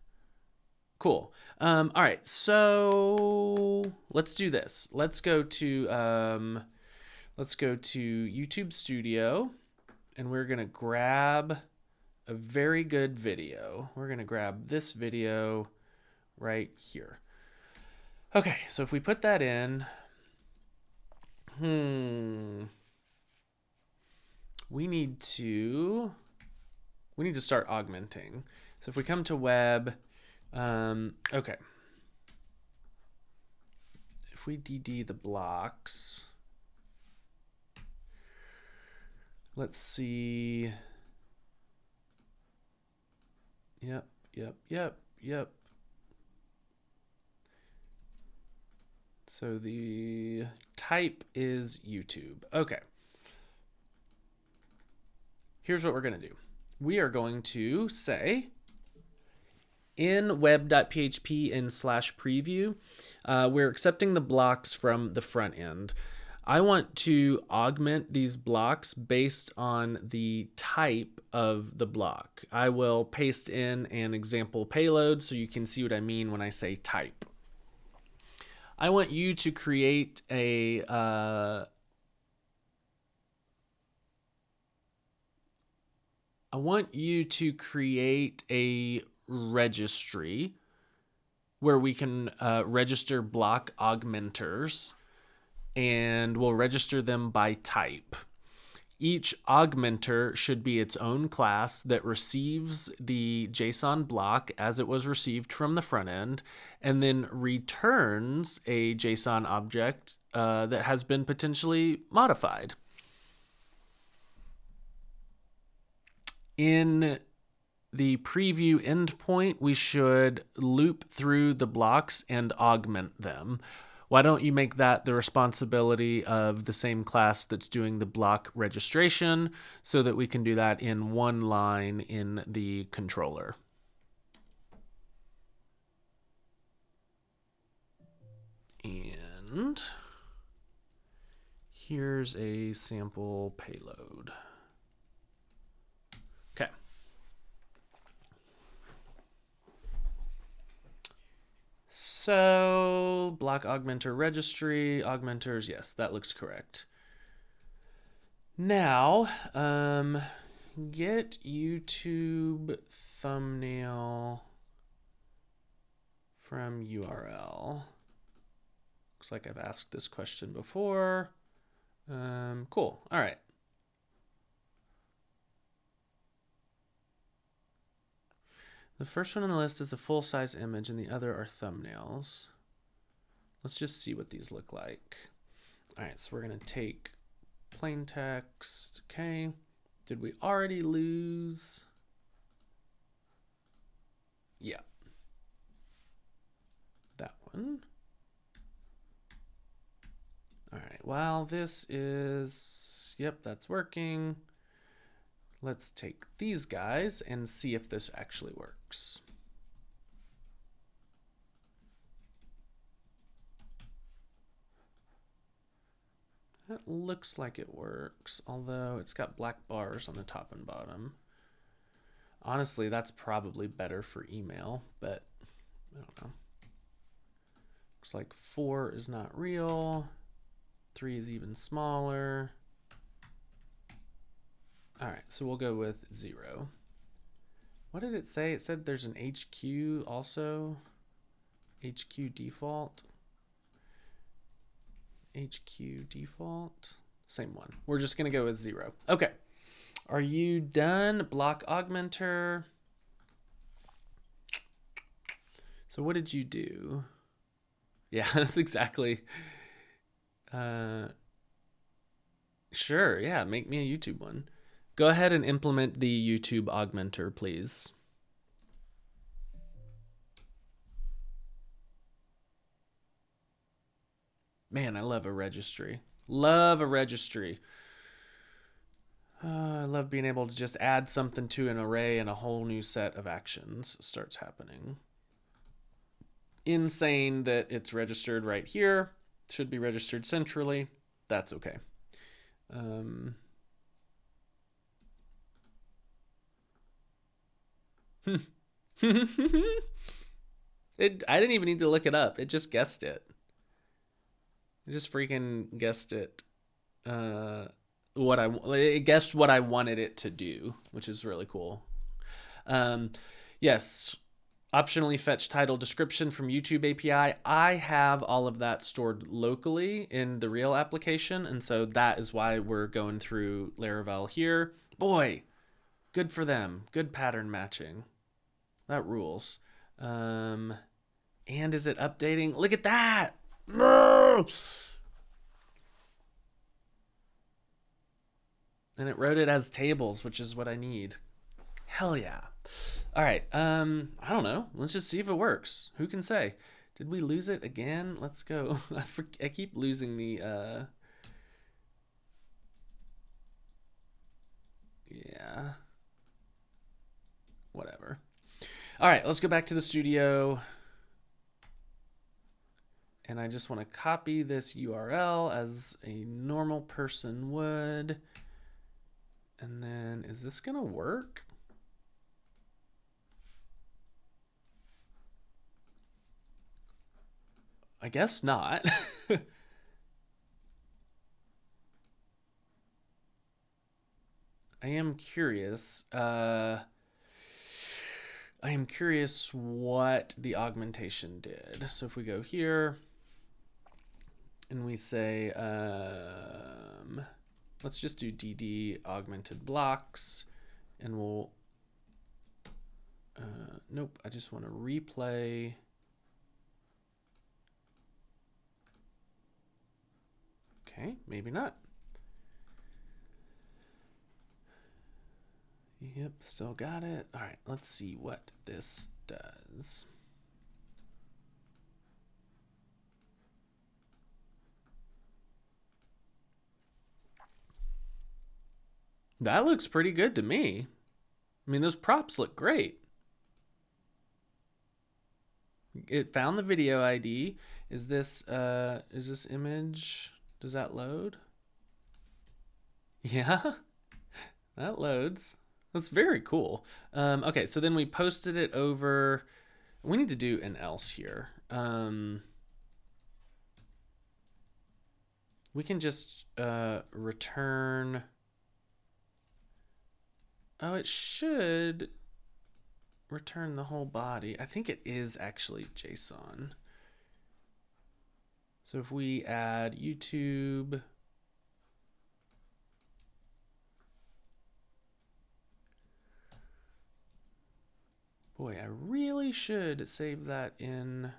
A: Cool. All right, so let's do this. Let's go to YouTube Studio, and we're going to grab a very good video. We're going to grab this video right here. Okay, so if we put that in, we need to start augmenting. So if we come to web, okay. If we DD the blocks, let's see. Yep. So the type is YouTube. Okay. Here's what we're going to do. We are going to say in web.php in /preview, we're accepting the blocks from the front end. I want to augment these blocks based on the type of the block. I will paste in an example payload so you can see what I mean when I say type. I want you to create a registry where we can register block augmenters, and we'll register them by type. Each augmenter should be its own class that receives the JSON block as it was received from the front end, and then returns a JSON object that has been potentially modified. In the preview endpoint, we should loop through the blocks and augment them. Why don't you make that the responsibility of the same class that's doing the block registration so that we can do that in one line in the controller? And here's a sample payload. Okay. So block augmenter registry, augmenters, yes, that looks correct. Now, get YouTube thumbnail from URL. Looks like I've asked this question before. Cool. All right. The first one on the list is a full-size image and the other are thumbnails. Let's just see what these look like. All right, so we're going to take plain text. Okay. Did we already lose? Yeah. That one. All right, well, this is, yep, that's working. Let's take these guys and see if this actually works. That looks like it works, although it's got black bars on the top and bottom. Honestly, that's probably better for email, but I don't know. Looks like 4 is not real. 3 is even smaller. All right, so we'll go with 0. What did it say? It said there's an HQ also. HQ default. HQ default. Same one. We're just going to go with 0. Okay. Are you done? Block augmenter. So what did you do? Yeah, that's exactly. Sure, yeah, make me a YouTube one. Go ahead and implement the YouTube augmenter, please. Man, I love a registry. Love a registry. I love being able to just add something to an array and a whole new set of actions starts happening. Insane that it's registered right here. Should be registered centrally. That's okay. I didn't even need to look it up. It just guessed it. It just freaking guessed it. It guessed what I wanted it to do, which is really cool. Yes. Optionally fetch title description from YouTube API. I have all of that stored locally in the real application, and so that is why we're going through Laravel here. Boy, good for them. Good pattern matching. That rules. And is it updating? Look at that! And it wrote it as tables, which is what I need. Hell yeah. All right. I don't know. Let's just see if it works. Who can say? Did we lose it again? Let's go. I keep losing the yeah. Whatever. All right, let's go back to the studio. And I just want to copy this URL as a normal person would. And then is this going to work? I guess not. I am curious. I am curious what the augmentation did. So if we go here and we say, let's just do DD augmented blocks and we'll, nope, I just want to replay. Okay, maybe not. Yep, still got it. All right, let's see what this does. That looks pretty good to me. I mean, those props look great. It found the video ID. Is this image? Does that load? Yeah, that loads. That's very cool. Okay, so then we posted it over. We need to do an else here. We can just return. Oh, it should return the whole body. I think it is actually JSON. So if we add YouTube, boy, I really should save that in.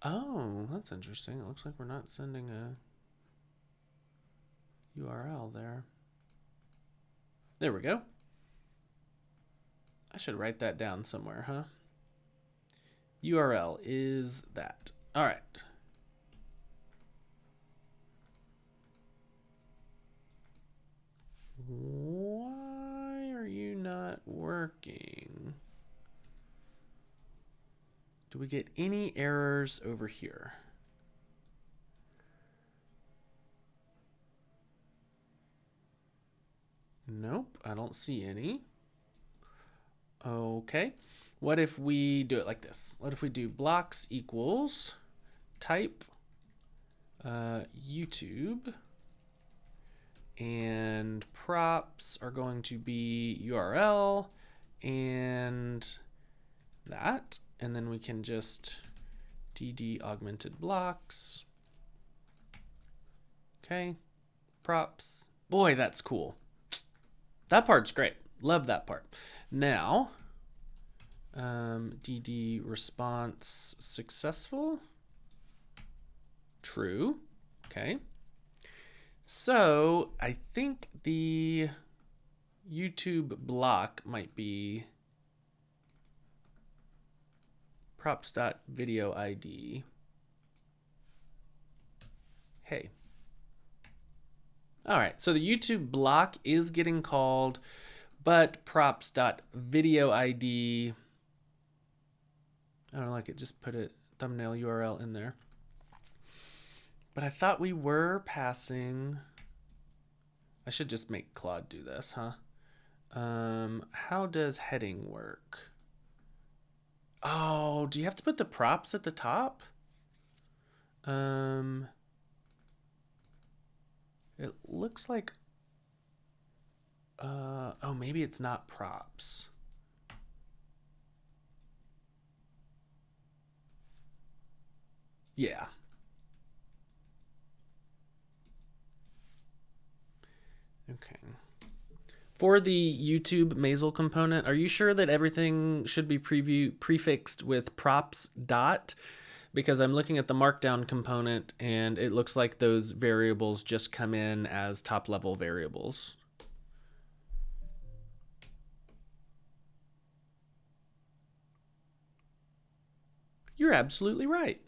A: Oh, that's interesting. It looks like we're not sending a URL there. There we go. I should write that down somewhere, huh? URL is that. All right. Why are you not working? Do we get any errors over here? Nope, I don't see any. Okay, what if we do it like this? What if we do blocks equals type YouTube, and props are going to be URL and that, and then we can just dd augmented blocks. Okay, props. Boy, that's cool. That part's great. Love that part. Now, dd response successful. True. Okay. So I think the YouTube block might be props.video ID. Hey. All right, so the YouTube block is getting called, but props.video ID, I don't like it, just put a thumbnail URL in there. But I thought we were passing, I should just make Claude do this, huh? How does heading work? Oh, do you have to put the props at the top? It looks like, oh, maybe it's not props. Yeah. Okay. For the YouTube Maizzle component, are you sure that everything should be prefixed with props dot? Because I'm looking at the Markdown component and it looks like those variables just come in as top level variables. You're absolutely right.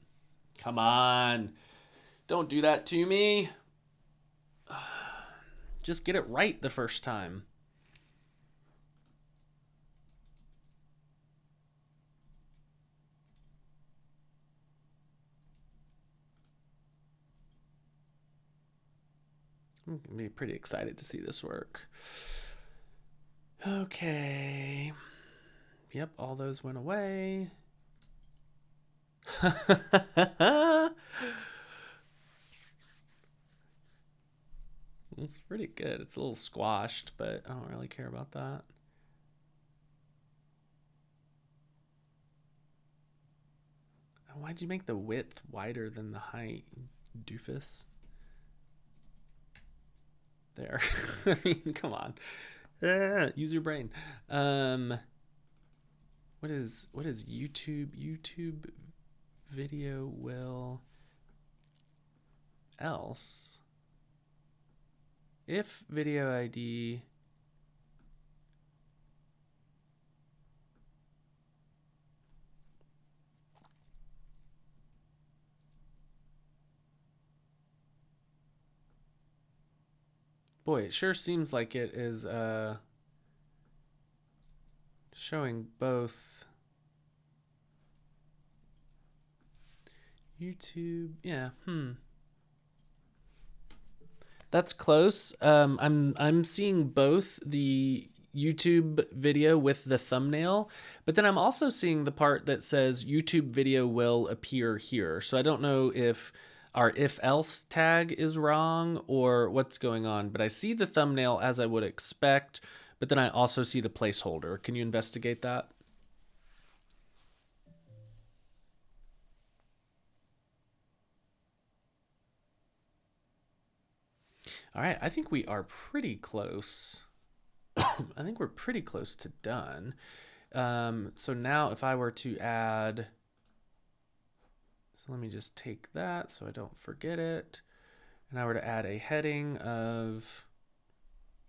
A: Come on, don't do that to me. Just get it right the first time. I'm gonna be pretty excited to see this work. Okay. Yep, all those went away. It's pretty good. It's a little squashed, but I don't really care about that. Why'd you make the width wider than the height, doofus? There. I mean, come on. Use your brain. What is YouTube? YouTube video will else if video ID boy, it sure seems like it is showing both YouTube. Yeah, that's close. I'm seeing both the YouTube video with the thumbnail, but then I'm also seeing the part that says YouTube video will appear here. So I don't know if our if else tag is wrong or what's going on, but I see the thumbnail as I would expect, but then I also see the placeholder. Can you investigate that? All right, I think we are pretty close. I think we're pretty close to done. So now if I were to add, so let me just take that so I don't forget it. And I were to add a heading of,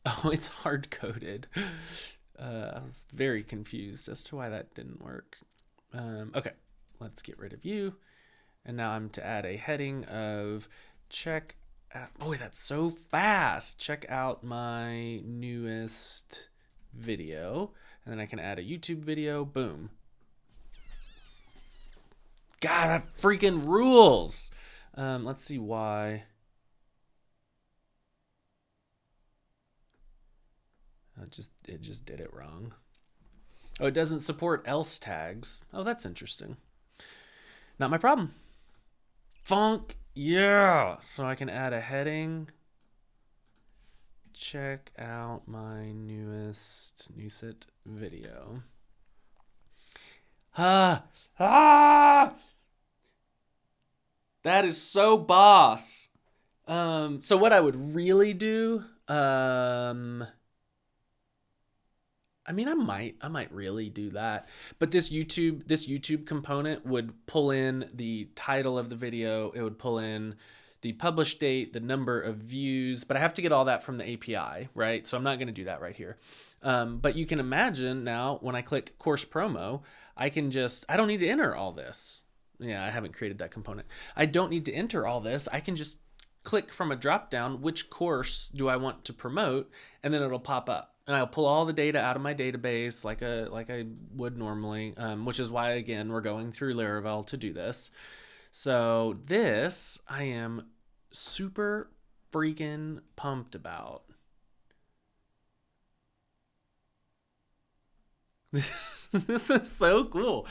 A: oh, it's hard coded. I was very confused as to why that didn't work. Okay, let's get rid of you. And now I'm to add a heading of check out, boy, that's so fast. Check out my newest video. And then I can add a YouTube video, boom. God, that freaking rules. Let's see why. It just did it wrong. Oh, it doesn't support else tags. Oh, that's interesting. Not my problem. Funk, yeah. So I can add a heading. Check out my newest video. That is so boss. So what I would really do, I mean, I might really do that, but this YouTube component would pull in the title of the video. It would pull in the publish date, the number of views, but I have to get all that from the API, right? So I'm not going to do that right here. But you can imagine now when I click course promo, I don't need to enter all this. Yeah, I haven't created that component. I don't need to enter all this. I can just click from a drop down, which course do I want to promote? And then it'll pop up. And I'll pull all the data out of my database like I would normally, which is why, again, we're going through Laravel to do this. So this I am super freaking pumped about. This is so cool.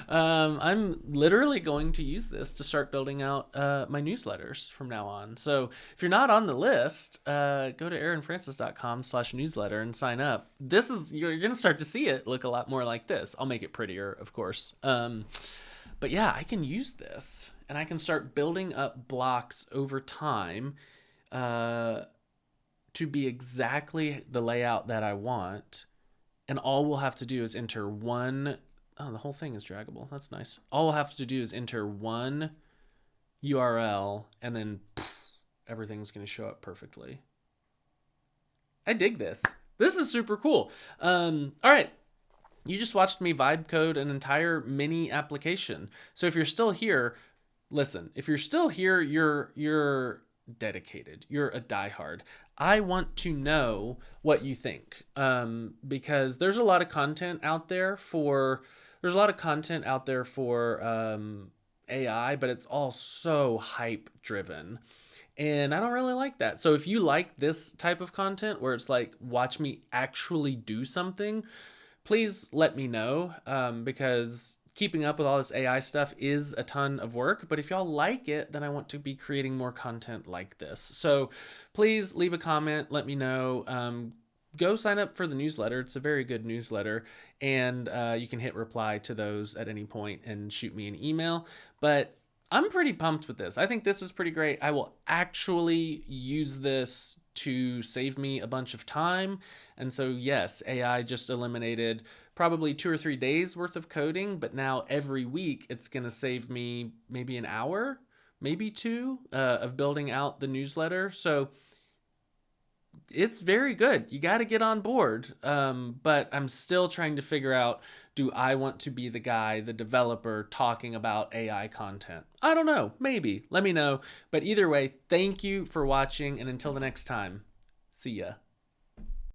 A: I'm literally going to use this to start building out my newsletters from now on. So if you're not on the list, go to aaronfrancis.com/newsletter and sign up. You're going to start to see it look a lot more like this. I'll make it prettier, of course. But yeah, I can use this and I can start building up blocks over time to be exactly the layout that I want. And all we'll have to do is enter one. Oh, the whole thing is draggable. That's nice. All we'll have to do is enter one URL and then everything's going to show up perfectly. I dig this. This is super cool. All right. You just watched me vibe code an entire mini application. So if you're still here, listen, if you're still here, you're dedicated. You're a diehard. I want to know what you think, because there's a lot of content out there for AI, but it's all so hype driven. And I don't really like that. So if you like this type of content where it's like, watch me actually do something, please let me know, because keeping up with all this AI stuff is a ton of work, but if y'all like it, then I want to be creating more content like this. So please leave a comment, let me know. Go sign up for the newsletter. It's a very good newsletter, and you can hit reply to those at any point and shoot me an email. But I'm pretty pumped with this. I think this is pretty great. I will actually use this to save me a bunch of time. And so yes, AI just eliminated probably 2 or 3 days worth of coding, but now every week it's going to save me maybe an hour, maybe 2 of building out the newsletter. So it's very good. You got to get on board. But I'm still trying to figure out, do I want to be the guy, the developer talking about AI content? I don't know. Maybe. Let me know. But either way, thank you for watching. And until the next time, see ya.